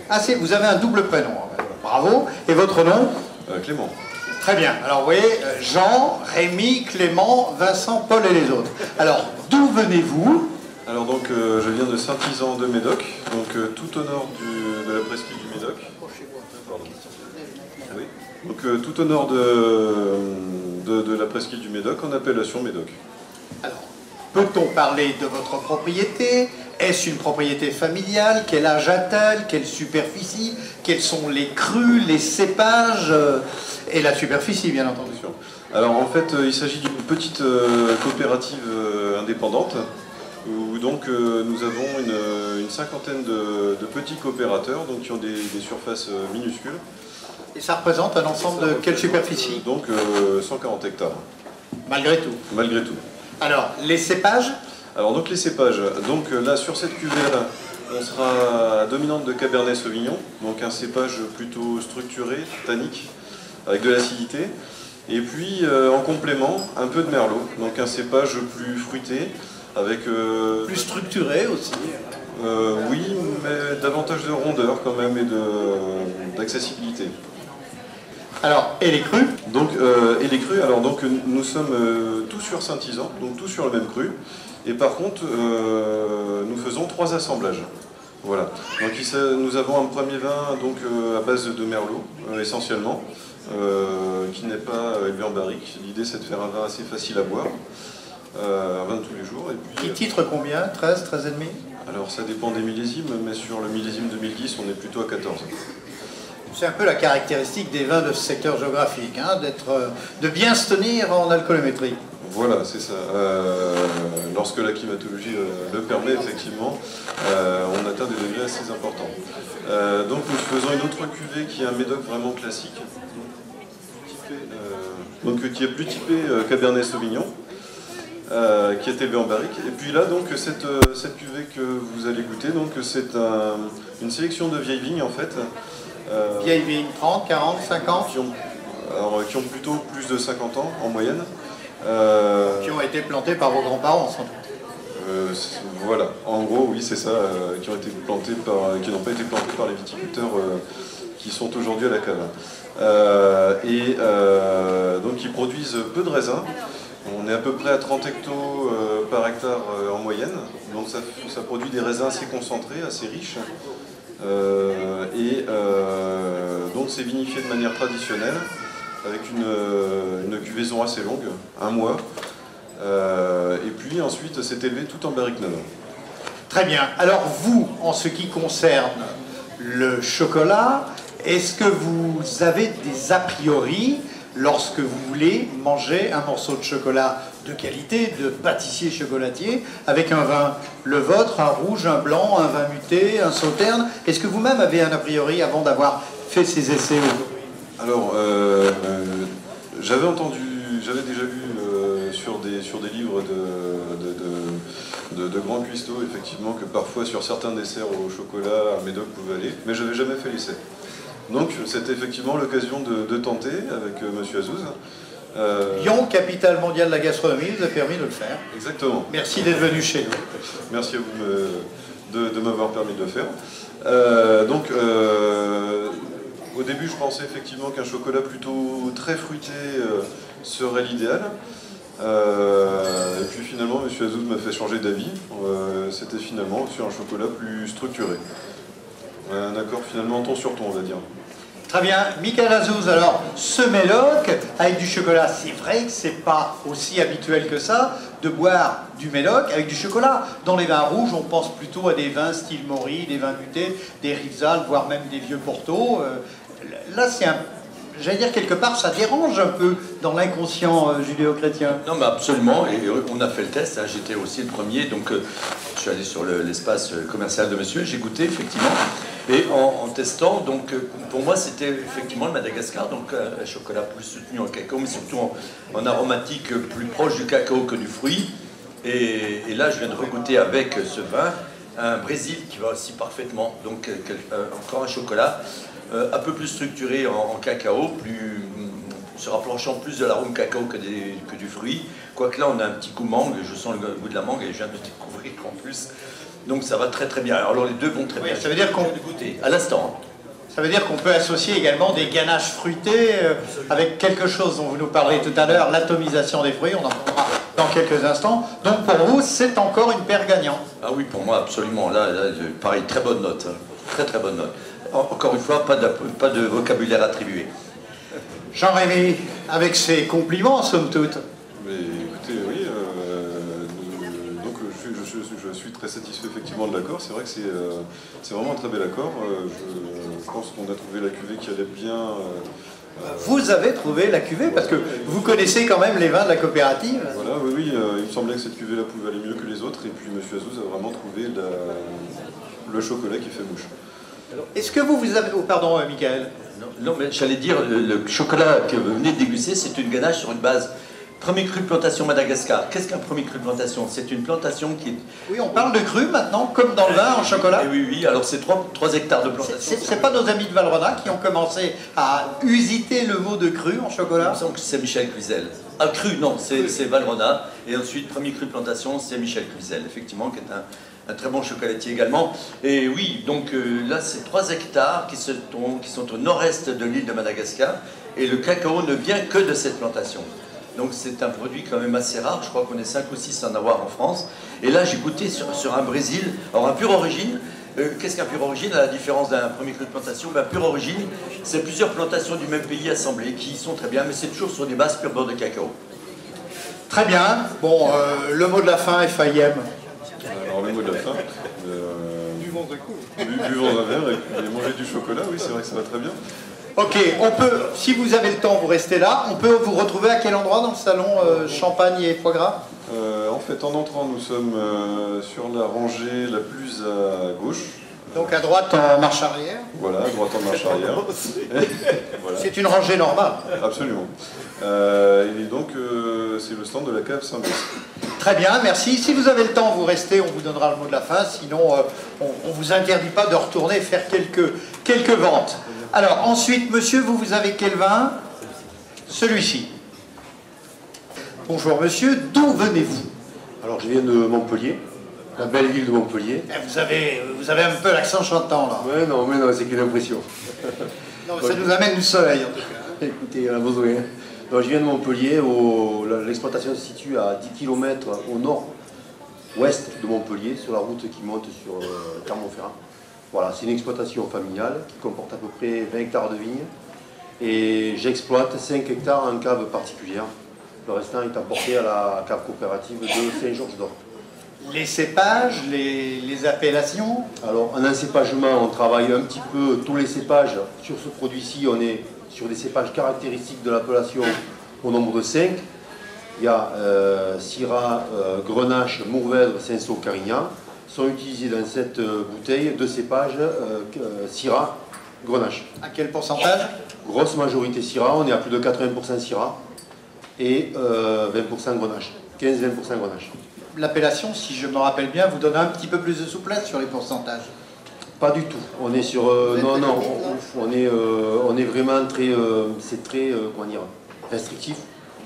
Ah, vous avez un double prénom. Bravo. Et votre nom? Clément. Très bien. Alors, vous voyez, Jean, Rémy, Clément, Vincent, Paul et les autres. Alors, d'où venez-vous? Alors donc, je viens de Saint-Isan de Médoc, donc tout au nord de la presqu'île du Médoc. Pardon. Oui. Donc tout au nord de la presqu'île du Médoc, en appellation Médoc. Alors, Peut-on parler de votre propriété? Est-ce une propriété familiale? Quel âge a-t-elle? Quelle superficie? Quels sont les crus, les cépages et la superficie, bien entendu? Alors en fait, il s'agit d'une petite coopérative indépendante où donc nous avons une cinquantaine de petits coopérateurs donc, qui ont des surfaces minuscules. Et ça représente un ensemble de quelle superficie? Donc 140 hectares. Malgré tout? Malgré tout. Alors, les cépages? Alors donc les cépages, donc là sur cette cuvée-là, on sera dominante de Cabernet Sauvignon, donc un cépage plutôt structuré, tannique, avec de l'acidité. Et puis en complément, un peu de Merlot, donc un cépage plus fruité, avec... plus structuré aussi. Oui, mais davantage de rondeur quand même et d'accessibilité. Alors, et les crus? Donc, et les crus, alors donc nous sommes tous sur Saint-Isan, donc tous sur le même cru. Et par contre, nous faisons 3 assemblages. Voilà. Donc nous avons un premier vin donc, à base de Merlot, essentiellement, qui n'est pas élevé en barrique. L'idée c'est de faire un vin assez facile à boire, un vin de tous les jours. Et puis, qui titre combien? 13, 13,5? Alors ça dépend des millésimes, mais sur le millésime 2010, on est plutôt à 14. C'est un peu la caractéristique des vins de ce secteur géographique, hein, de bien se tenir en alcoolométrie. Voilà, c'est ça. Lorsque la climatologie le permet, effectivement, on atteint des degrés assez importants. Donc nous faisons une autre cuvée qui est un médoc vraiment classique, qui est plus typé Cabernet Sauvignon, qui est élevé en barrique. Et puis là, donc, cette cuvée que vous allez goûter, c'est une sélection de vieilles vignes, en fait. Vieilles vignes, 30, 40, 50 qui ont plutôt plus de 50 ans, en moyenne. Qui ont été plantés par vos grands-parents, sans doute. Voilà, en gros, oui, c'est ça, qui n'ont pas été plantés par les viticulteurs qui sont aujourd'hui à la cave. Donc, ils produisent peu de raisins. On est à peu près à 30 hectos par hectare en moyenne. Donc, ça produit des raisins assez concentrés, assez riches. Donc, c'est vinifié de manière traditionnelle, avec une cuvaison assez longue, 1 mois. Et puis ensuite, c'est élevé tout en barrique neuve. Très bien. Alors vous, en ce qui concerne le chocolat, est-ce que vous avez des a priori lorsque vous voulez manger un morceau de chocolat de qualité, de pâtissier chocolatier, avec un vin, le vôtre, un rouge, un blanc, un vin muté, un sauterne? Est-ce que vous-même avez un a priori avant d'avoir fait ces essais aujourd'hui? Alors, j'avais déjà vu sur des livres de grands cuistots, effectivement, que parfois sur certains desserts au chocolat, un médoc pouvait aller, mais je n'avais jamais fait l'essai. Donc, c'était effectivement l'occasion de tenter avec Monsieur Azouz. Lyon, capitale mondiale de la gastronomie, vous a permis de le faire. Exactement. Merci d'être venu chez nous. Merci à vous de m'avoir permis de le faire. Au début, je pensais effectivement qu'un chocolat plutôt très fruité serait l'idéal. Et puis finalement, M. Azouz m'a fait changer d'avis. C'était finalement sur un chocolat plus structuré. Un accord finalement ton sur ton, on va dire. Très bien. Michael Azouz, alors, ce médoc avec du chocolat, c'est vrai que c'est pas aussi habituel que ça de boire du médoc avec du chocolat. Dans les vins rouges, on pense plutôt à des vins style Maury, des vins mutés, des Riesal, voire même des vieux Porto. Là, c'est j'allais dire quelque part, ça dérange un peu dans l'inconscient judéo-chrétien. Non, mais absolument, et on a fait le test, hein. J'étais aussi le premier, donc je suis allé sur l'espace commercial de monsieur, j'ai goûté effectivement, et en testant, donc pour moi c'était effectivement le Madagascar, donc un chocolat plus soutenu en cacao, mais surtout en aromatique plus proche du cacao que du fruit, et là je viens de regoûter avec ce vin, un Brésil qui va aussi parfaitement, donc encore un chocolat, un peu plus structuré en cacao, se rapprochant plus de l'arôme cacao que du fruit. Quoique là, on a un petit goût mangue, je sens le goût de la mangue et je viens de découvrir en plus. Donc ça va très très bien. Alors les deux vont très bien. Ça veut dire qu'on goûter à l'instant. Ça veut dire qu'on peut associer également des ganaches fruitées avec quelque chose dont vous nous parlez tout à l'heure, l'atomisation des fruits, on en parlera dans quelques instants. Donc pour vous, c'est encore une paire gagnante. Ah oui, pour moi, absolument. Là pareil, très bonne note. Très très bonne note. Encore une fois, pas de vocabulaire attribué. Jean-Rémy, avec ses compliments, somme toute. Mais écoutez, oui, je suis très satisfait effectivement de l'accord. C'est vrai que c'est vraiment un très bel accord. Je pense qu'on a trouvé la cuvée qui allait bien. Vous avez trouvé la cuvée parce que vous connaissez quand même les vins de la coopérative. Voilà, oui, il me semblait que cette cuvée-là pouvait aller mieux que les autres. Et puis M. Azouz a vraiment trouvé le chocolat qui fait mouche. Est-ce que vous avez... Oh, pardon, Michael. Non, mais j'allais dire, le chocolat que vous venez de déguster, c'est une ganache sur une base premier cru de plantation Madagascar. Qu'est-ce qu'un premier cru de plantation? C'est une plantation qui est... Oui, on parle de cru maintenant, comme dans le vin en chocolat. Oui, alors c'est 3 hectares de plantation. C'est pas nos amis de Valrhona qui ont commencé à usiter le mot de cru en chocolat? Il me semble que c'est Michel Cluzel. Ah, cru, non, c'est Valrhona. Et ensuite, premier cru de plantation, c'est Michel Cluzel, effectivement, qui est un très bon chocolatier également. Et oui, donc là, c'est 3 hectares qui sont au nord-est de l'île de Madagascar. Et le cacao ne vient que de cette plantation. Donc c'est un produit quand même assez rare, je crois qu'on est 5 ou 6 à en avoir en France. Et là j'ai goûté sur un Brésil, alors un pure origine. Qu'est-ce qu'un pure origine, à la différence d'un premier cru de plantation? Pure origine, c'est plusieurs plantations du même pays assemblées qui sont très bien, mais c'est toujours sur des bases pure beurre de cacao. Très bien, bon, le mot de la fin, FAIM. Alors le mot de la fin, buvons un verre et manger du chocolat, oui c'est vrai que ça va très bien. Ok, on peut, si vous avez le temps, vous restez là. On peut vous retrouver à quel endroit dans le salon champagne et foie gras? En fait, en entrant, nous sommes sur la rangée la plus à gauche. Donc à droite en marche arrière. Voilà, à droite en marche arrière. Voilà. C'est une rangée normale. Absolument. Et donc, c'est le stand de la cave Saint-Brice. Très bien, merci. Si vous avez le temps, vous restez, on vous donnera le mot de la fin. Sinon, on ne vous interdit pas de retourner et faire quelques ventes. Alors, ensuite, monsieur, vous avez quel vin? Celui-ci. Bonjour, monsieur. D'où venez-vous? Alors, je viens de Montpellier, la belle ville de Montpellier. Vous avez un peu l'accent chantant, là. Ouais, non, mais non, c'est qu'une impression. Non, ça nous amène du soleil, en tout cas. Écoutez, on a besoin. Donc, je viens de Montpellier, l'exploitation se situe à 10 km au nord-ouest de Montpellier, sur la route qui monte sur Clermont-Ferrand. Voilà, c'est une exploitation familiale qui comporte à peu près 20 hectares de vignes. Et j'exploite 5 hectares en cave particulière. Le restant est apporté à la cave coopérative de Saint-Georges-d'Or. Les cépages, les appellations? Alors, en encépagement, on travaille un petit peu tous les cépages. Sur ce produit-ci, on est sur des cépages caractéristiques de l'appellation au nombre de 5. Il y a Syrah, Grenache, Mourvèdre, Cinsault, Carignan. Sont utilisés dans cette bouteille 2 cépages Syrah, Grenache. À quel pourcentage? Grosse majorité Syrah, on est à plus de 80% Syrah et 20% Grenache, 15-20% Grenache. L'appellation, si je me rappelle bien, vous donne un petit peu plus de souplesse sur les pourcentages. Pas du tout. On est sur on est vraiment très c'est très comment dire, restrictif.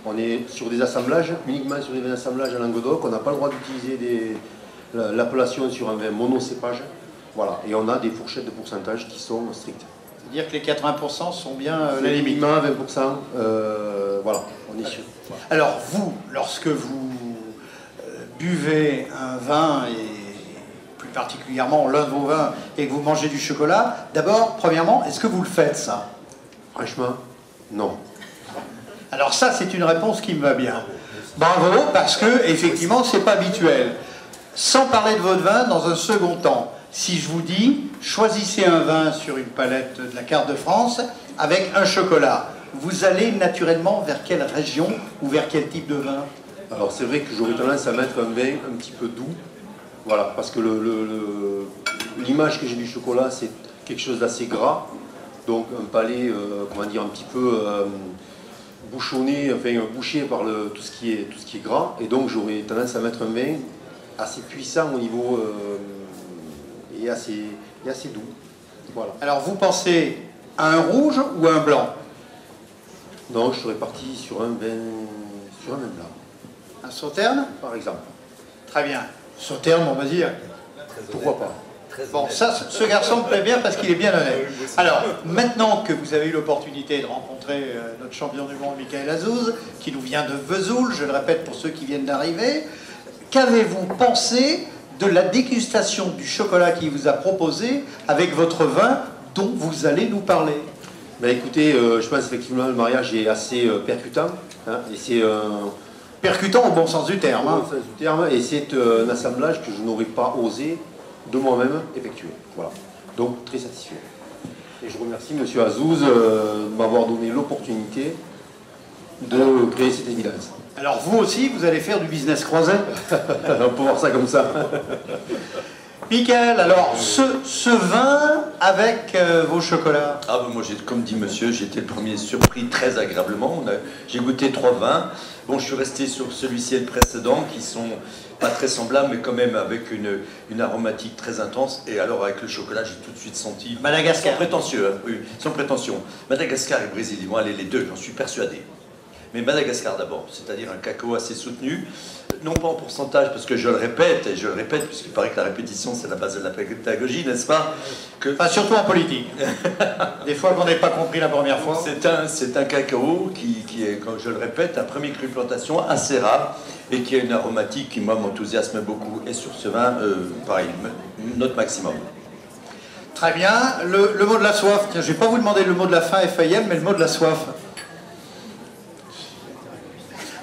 On est sur des assemblages, uniquement sur des assemblages en Languedoc. On n'a pas le droit d'utiliser l'appellation sur un vin monocépage. Voilà. Et on a des fourchettes de pourcentage qui sont strictes. C'est-à-dire que les 80% sont bien la limite. Minimum 20%. Voilà, on est sûr. Alors vous, lorsque vous buvez un vin, et plus particulièrement l'un de vos vins, et que vous mangez du chocolat, d'abord, premièrement, est-ce que vous le faites ça? Franchement, non. Alors ça, c'est une réponse qui me va bien. Bravo, parce que effectivement, c'est pas habituel. Sans parler de votre vin, dans un second temps, si je vous dis, choisissez un vin sur une palette de la carte de France avec un chocolat, vous allez naturellement vers quelle région ou vers quel type de vin? Alors c'est vrai que j'aurais tendance à mettre un vin un petit peu doux, voilà, parce que l'image que j'ai du chocolat, c'est quelque chose d'assez gras, donc un palais, comment dire, un petit peu bouchonné, enfin bouché par tout ce qui est gras, et donc j'aurais tendance à mettre un vin assez puissant au niveau et assez doux. Voilà. Alors vous pensez à un rouge ou à un blanc? Non, je serais parti sur un vin blanc. Un Sauterne? Par exemple. Très bien. Sauterne, on va dire. Pourquoi pas? Bon, ça, ce garçon me plaît bien parce qu'il est bien honnête. Alors, maintenant que vous avez eu l'opportunité de rencontrer notre champion du monde, Michael Azouz, qui nous vient de Vesoul, je le répète pour ceux qui viennent d'arriver, qu'avez-vous pensé de la dégustation du chocolat qu'il vous a proposé avec votre vin dont vous allez nous parler? Ben écoutez, je pense effectivement le mariage est assez percutant, hein, et c'est Percutant au bon sens du terme. Au bon sens du terme, et c'est un assemblage que je n'aurais pas osé de moi-même effectuer. Voilà. Donc très satisfait. Et je remercie M. Azouz de m'avoir donné l'opportunité de créer cette évidence. Alors vous aussi, vous allez faire du business croisé. On peut voir ça comme ça. Michael, alors ce vin avec vos chocolats. Ah ben moi, comme dit monsieur, j'ai été le premier surpris très agréablement. J'ai goûté 3 vins. Bon, je suis resté sur celui-ci et le précédent qui sont pas très semblables, mais quand même avec une aromatique très intense. Et alors avec le chocolat, j'ai tout de suite senti... Madagascar. Sans prétentieux, hein, oui, sans prétention. Madagascar et Brésil, ils vont aller les deux, j'en suis persuadé. Mais Madagascar d'abord, c'est-à-dire un cacao assez soutenu, non pas en pourcentage, parce que je le répète, puisqu'il paraît que la répétition c'est la base de la pédagogie, n'est-ce pas que... Enfin, surtout en politique. Des fois qu'on n'ait pas compris la première fois. C'est un cacao qui est, comme je le répète, un premier cru de plantation assez rare et qui a une aromatique qui, moi, m'enthousiasme beaucoup. Et sur ce vin, pareil, note maximum. Très bien. Le mot de la soif. Tiens, je ne vais pas vous demander le mot de la faim FAIM, mais le mot de la soif.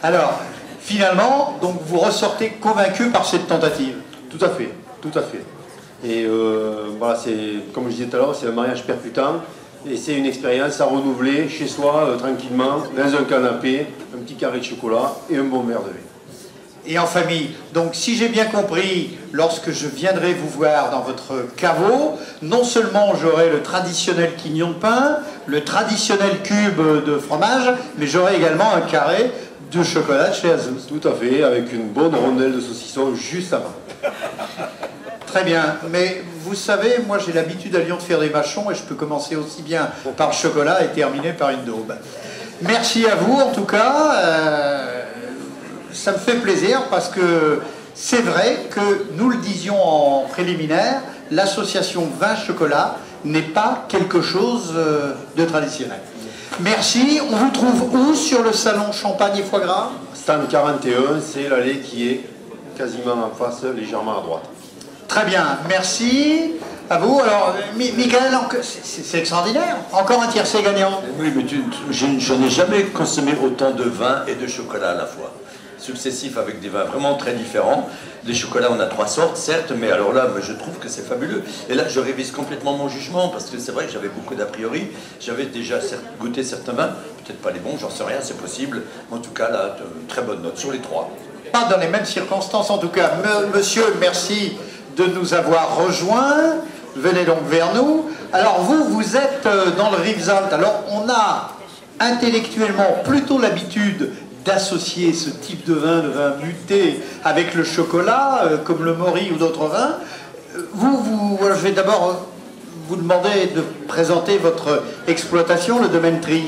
Alors, finalement, donc vous ressortez convaincu par cette tentative. Tout à fait, tout à fait. Et voilà, comme je disais tout à l'heure, c'est un mariage percutant. Et c'est une expérience à renouveler chez soi, tranquillement, dans un canapé, un petit carré de chocolat et un bon verre de vin. Et en famille. Donc si j'ai bien compris, lorsque je viendrai vous voir dans votre caveau, non seulement j'aurai le traditionnel quignon de pain, le traditionnel cube de fromage, mais j'aurai également un carré de chocolat de chez Azouz. Tout à fait, avec une bonne rondelle de saucisson juste avant. Très bien, mais vous savez, moi j'ai l'habitude à Lyon de faire des mâchons et je peux commencer aussi bien par le chocolat et terminer par une daube. Merci à vous en tout cas, ça me fait plaisir parce que c'est vrai que nous le disions en préliminaire, l'association vin-chocolat n'est pas quelque chose de traditionnel. Merci, on vous trouve où sur le salon Champagne et Foie Gras? Stand 41, c'est l'allée qui est quasiment en face, légèrement à droite. Très bien, merci à vous. Alors, Michael, c'est extraordinaire. Encore un tiercé gagnant. Oui, mais je n'ai jamais consommé autant de vin et de chocolat à la fois. Successifs avec des vins vraiment très différents. Des chocolats, on a 3 sortes, certes, mais alors là, je trouve que c'est fabuleux. Et là, je révise complètement mon jugement, parce que c'est vrai que j'avais beaucoup d'a priori. J'avais déjà goûté certains vins, peut-être pas les bons, j'en sais rien, c'est possible. Mais en tout cas, là, très bonne note sur les 3. Pas dans les mêmes circonstances, en tout cas. Monsieur, merci de nous avoir rejoints. Venez donc vers nous. Alors vous êtes dans le Rivesaltes. Alors on a intellectuellement plutôt l'habitude d'associer ce type de vin muté avec le chocolat, comme le Maury ou d'autres vins. Je vais d'abord vous demander de présenter votre exploitation, le domaine Tri.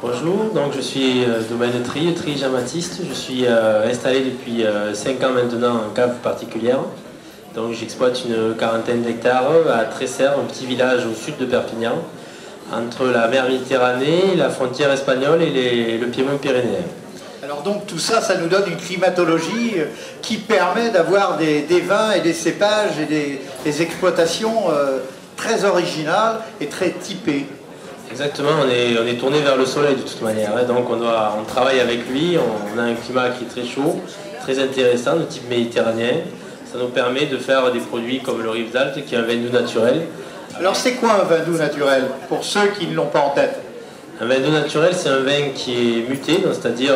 Bonjour, donc je suis domaine Tri Jean-Baptiste. Je suis installé depuis 5 ans maintenant en cave particulière. Donc j'exploite une quarantaine d'hectares à Tresserre, un petit village au sud de Perpignan, entre la mer Méditerranée, la frontière espagnole et le Piémont pyrénéen. Alors donc tout ça, ça nous donne une climatologie qui permet d'avoir des vins et des cépages et des exploitations très originales et très typées. Exactement, on est tourné vers le soleil de toute manière, hein. Donc on travaille avec lui, on a un climat qui est très chaud, très intéressant, de type méditerranéen. Ça nous permet de faire des produits comme le Rivesaltes, qui est un vin doux naturel. Alors c'est quoi un vin doux naturel, pour ceux qui ne l'ont pas en tête? Un vin doux naturel, c'est un vin qui est muté, c'est-à-dire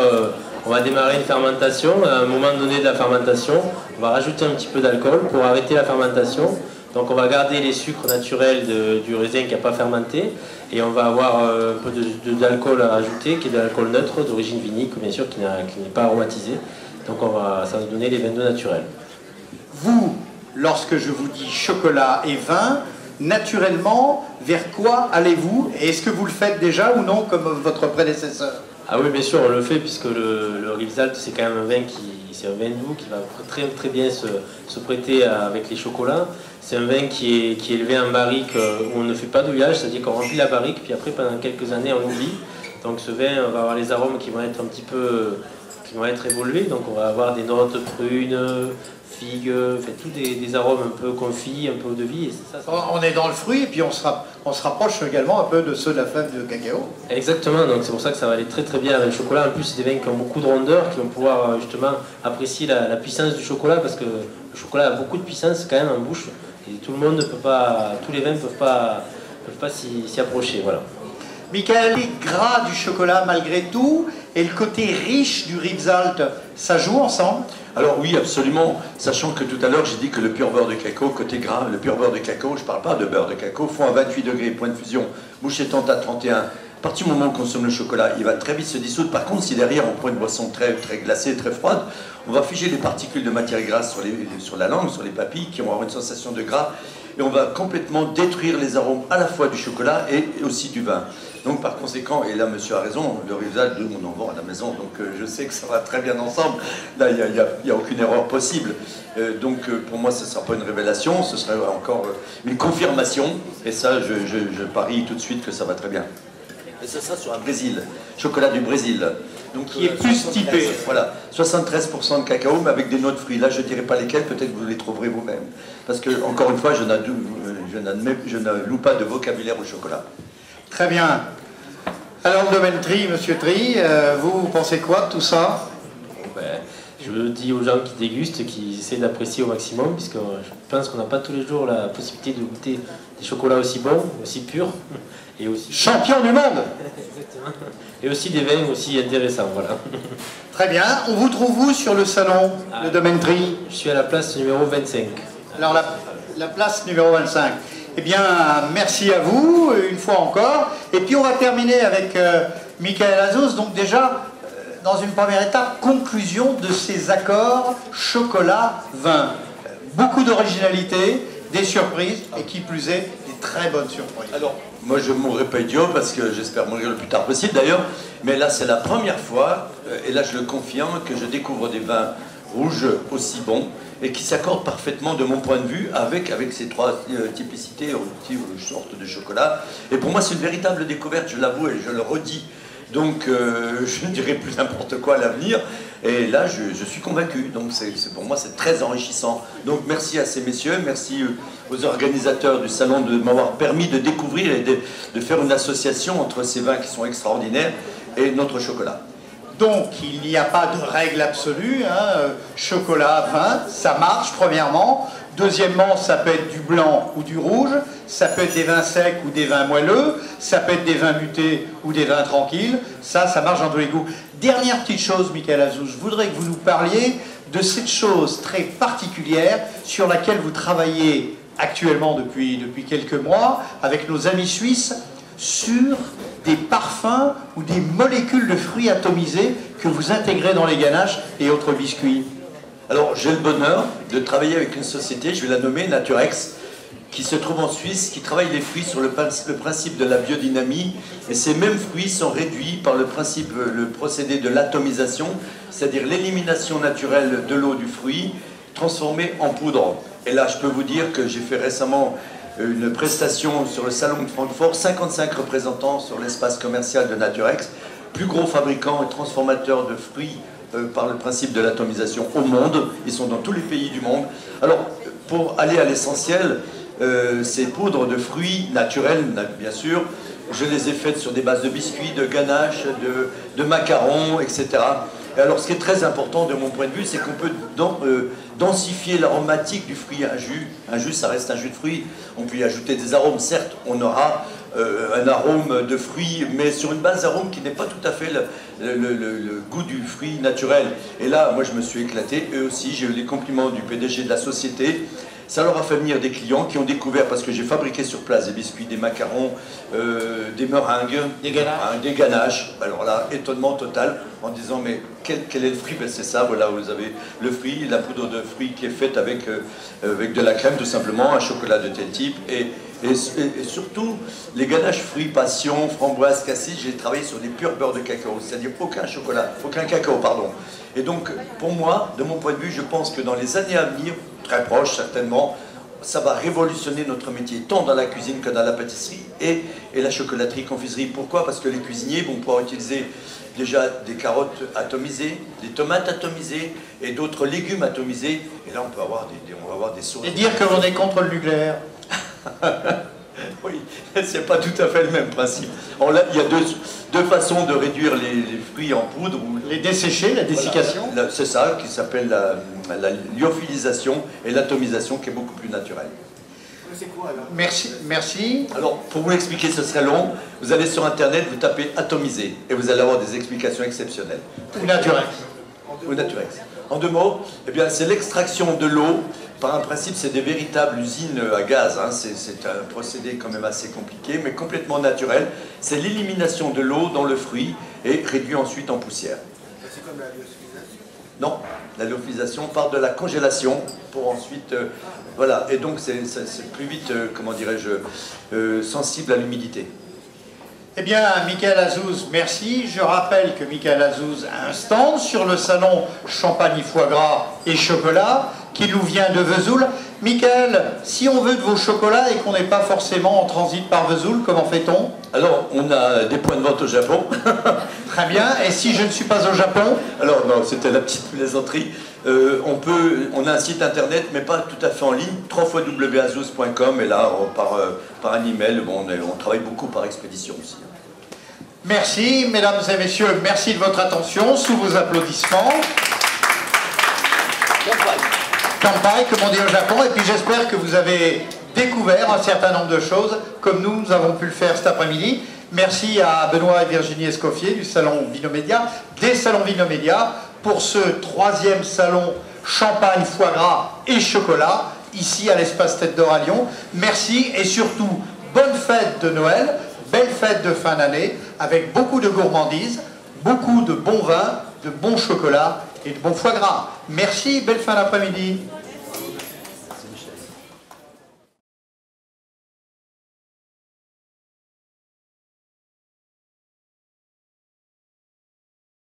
on va démarrer une fermentation, à un moment donné de la fermentation, on va rajouter un petit peu d'alcool pour arrêter la fermentation. Donc on va garder les sucres naturels du raisin qui n'a pas fermenté, et on va avoir un peu d'alcool à rajouter, qui est de l'alcool neutre, d'origine vinique, bien sûr, qui n'est pas aromatisé. Donc ça va nous donner les vins doux naturels. Vous, lorsque je vous dis chocolat et vin, naturellement, vers quoi allez-vous? Et est-ce que vous le faites déjà ou non, comme votre prédécesseur? Ah oui, bien sûr, on le fait, puisque le Rivesaltes, c'est quand même un vin c'est un vin doux qui va très, très bien se prêter avec les chocolats. C'est un vin qui est élevé en barrique où on ne fait pas d'ouillage, c'est-à-dire qu'on remplit la barrique, puis après, pendant quelques années, on oublie. Donc ce vin va avoir les arômes qui vont être un petit peu... qui vont être évolués. Donc on va avoir des notes prunes, figues, fait tous des arômes un peu confits, un peu eau de vie. Et ça, On est dans le fruit et puis on se rapproche également un peu de ceux de la fève de cacao. exactement, donc c'est pour ça que ça va aller très très bien avec le chocolat. En plus, c'est des vins qui ont beaucoup de rondeur, qui vont pouvoir justement apprécier la puissance du chocolat, parce que le chocolat a beaucoup de puissance quand même en bouche. Et tout le monde ne peut pas, tous les vins ne peuvent pas s'y approcher. Voilà. Michael, les gras du chocolat malgré tout et le côté riche du Rivesaltes, ça joue ensemble? Alors oui, absolument, sachant que tout à l'heure j'ai dit que le pur beurre de cacao, côté gras, le pur beurre de cacao, je ne parle pas de beurre de cacao, fond à 28 degrés, point de fusion, bouche étante à 31. À partir du moment où on consomme le chocolat, il va très vite se dissoudre. Par contre, si derrière on prend une boisson très glacée, très froide, on va figer les particules de matière grasse sur la langue, sur les papilles, qui vont avoir une sensation de gras, et on va complètement détruire les arômes à la fois du chocolat et aussi du vin. Donc par conséquent, et là monsieur a raison, le Rivesaltes, on en vend à la maison, donc je sais que ça va très bien ensemble. Là, il n'y a aucune erreur possible. Donc pour moi, ce ne sera pas une révélation, ce sera encore une confirmation. Et ça, je parie tout de suite que ça va très bien. Et ça sera sur un Brésil, chocolat du Brésil. Donc, Qui est plus typé. Voilà, 73% de cacao, mais avec des noix de fruits. Là, je ne dirai pas lesquelles, peut-être que vous les trouverez vous-même. Parce que, encore une fois, je n'alloue pas de vocabulaire au chocolat. Très bien. Alors, le domaine Tri, monsieur Tri, vous pensez quoi de tout ça? Je dis aux gens qui dégustent qu'ils essaient d'apprécier au maximum, puisque je pense qu'on n'a pas tous les jours la possibilité de goûter des chocolats aussi bons, aussi purs, et aussi... Champion du monde. Exactement. Et aussi des vins aussi intéressants, voilà. Très bien. On vous trouve où sur le salon, le domaine Tri? Je suis à la place numéro 25. Alors, la place numéro 25. Eh bien, merci à vous, une fois encore. Et puis, on va terminer avec Michael Azzouz. Donc déjà, dans une première étape, conclusion de ces accords chocolat-vin. Beaucoup d'originalité, des surprises, et qui plus est, des très bonnes surprises. Alors, moi je ne mourrai pas idiot, parce que j'espère mourir le plus tard possible d'ailleurs, mais là c'est la première fois, et là je le confirme, que je découvre des vins rouges aussi bons, et qui s'accordent parfaitement de mon point de vue avec ces trois typicités, sortes de chocolat. Et pour moi c'est une véritable découverte, je l'avoue et je le redis. Donc je ne dirai plus n'importe quoi à l'avenir. Et là je suis convaincu. Donc pour moi c'est très enrichissant. Donc merci à ces messieurs, merci aux organisateurs du salon de m'avoir permis de découvrir et de faire une association entre ces vins qui sont extraordinaires et notre chocolat. Donc, il n'y a pas de règle absolue, hein. Chocolat, vin, ça marche, premièrement. Deuxièmement, ça peut être du blanc ou du rouge, ça peut être des vins secs ou des vins moelleux, ça peut être des vins mutés ou des vins tranquilles, ça marche dans tous les goûts. Dernière petite chose, Michael Azzouz, je voudrais que vous nous parliez de cette chose très particulière sur laquelle vous travaillez actuellement depuis quelques mois avec nos amis suisses, sur des parfums ou des molécules de fruits atomisés que vous intégrez dans les ganaches et autres biscuits. Alors j'ai le bonheur de travailler avec une société, je vais la nommer Naturex, qui se trouve en Suisse, qui travaille les fruits sur le principe de la biodynamie, et ces mêmes fruits sont réduits par le procédé de l'atomisation, c'est-à-dire l'élimination naturelle de l'eau du fruit, transformée en poudre. Et là je peux vous dire que j'ai fait récemment une prestation sur le salon de Francfort, 55 représentants sur l'espace commercial de Naturex, plus gros fabricant et transformateur de fruits par le principe de l'atomisation au monde. Ils sont dans tous les pays du monde. Alors, pour aller à l'essentiel, ces poudres de fruits naturels, bien sûr, je les ai faites sur des bases de biscuits, de ganaches, de macarons, etc. Et alors, ce qui est très important de mon point de vue, c'est qu'on peut densifier l'aromatique du fruit. Un jus, ça reste un jus de fruit. On peut y ajouter des arômes. Certes, on aura un arôme de fruit, mais sur une base d'arôme qui n'est pas tout à fait le goût du fruit naturel. Et là, moi, je me suis éclaté. Eux aussi, j'ai eu les compliments du PDG de la société. Ça leur a fait venir des clients qui ont découvert, parce que j'ai fabriqué sur place des biscuits, des macarons, des meringues, des ganaches. Alors là, étonnement total, en disant mais quel est le fruit? Ben, c'est ça, voilà, vous avez le fruit, la poudre de fruits qui est faite avec de la crème tout simplement, un chocolat de tel type, et surtout les ganaches fruits passion, framboise, cassis, j'ai travaillé sur des purs beurres de cacao, c'est-à-dire aucun cacao, pardon. Et donc pour moi, de mon point de vue, je pense que dans les années à venir, très proches certainement, ça va révolutionner notre métier, tant dans la cuisine que dans la pâtisserie et la chocolaterie, confiserie. Pourquoi? Parce que les cuisiniers vont pouvoir utiliser déjà des carottes atomisées, des tomates atomisées et d'autres légumes atomisés. Et là, on va avoir des sauces. Et dire que l'on est contre le nucléaire. Oui, c'est pas tout à fait le même principe. Alors là, il y a deux façons de réduire les fruits en poudre. Les dessécher, la dessiccation. Voilà, c'est ça, qui s'appelle la lyophilisation et l'atomisation, qui est beaucoup plus naturelle. C'est quoi alors? Merci. Alors, pour vous l'expliquer, ce serait long. Vous allez sur Internet, vous tapez atomiser, et vous allez avoir des explications exceptionnelles. Ou naturel. Ou naturel. En 2 mots, eh bien, c'est l'extraction de l'eau. Par un principe, c'est des véritables usines à gaz. Hein. C'est un procédé quand même assez compliqué, mais complètement naturel. C'est l'élimination de l'eau dans le fruit et réduit ensuite en poussière. C'est comme la lyophilisation? Non, la lyophilisation part de la congélation pour ensuite... voilà, et donc c'est plus vite, comment dirais-je, sensible à l'humidité. Eh bien, Michael Azouz, merci. Je rappelle que Michael Azouz a un stand sur le salon Champagne, foie gras et chocolat qui nous vient de Vesoul. Michael, si on veut de vos chocolats et qu'on n'est pas forcément en transit par Vesoul, comment fait-on? Alors, on a des points de vente au Japon. Très bien. Et si je ne suis pas au Japon? Alors, non, c'était la petite plaisanterie. On a un site internet, mais pas tout à fait en ligne, www.azouz.com, et là, par un email, bon, on travaille beaucoup par expédition aussi. Merci, mesdames et messieurs, merci de votre attention, sous vos applaudissements. Kampai, comme on dit au Japon, et puis j'espère que vous avez découvert un certain nombre de choses, comme nous avons pu le faire cet après-midi. Merci à Benoît et Virginie Escoffier du salon Vinomédia, des salons Vinomédia, pour ce 3e salon Champagne, foie gras et chocolat, ici à l'espace Tête d'Or à Lyon. Merci et surtout, bonne fête de Noël, belle fête de fin d'année, avec beaucoup de gourmandises, beaucoup de bons vins, de bons chocolats et de bons foie gras. Merci, belle fin d'après-midi.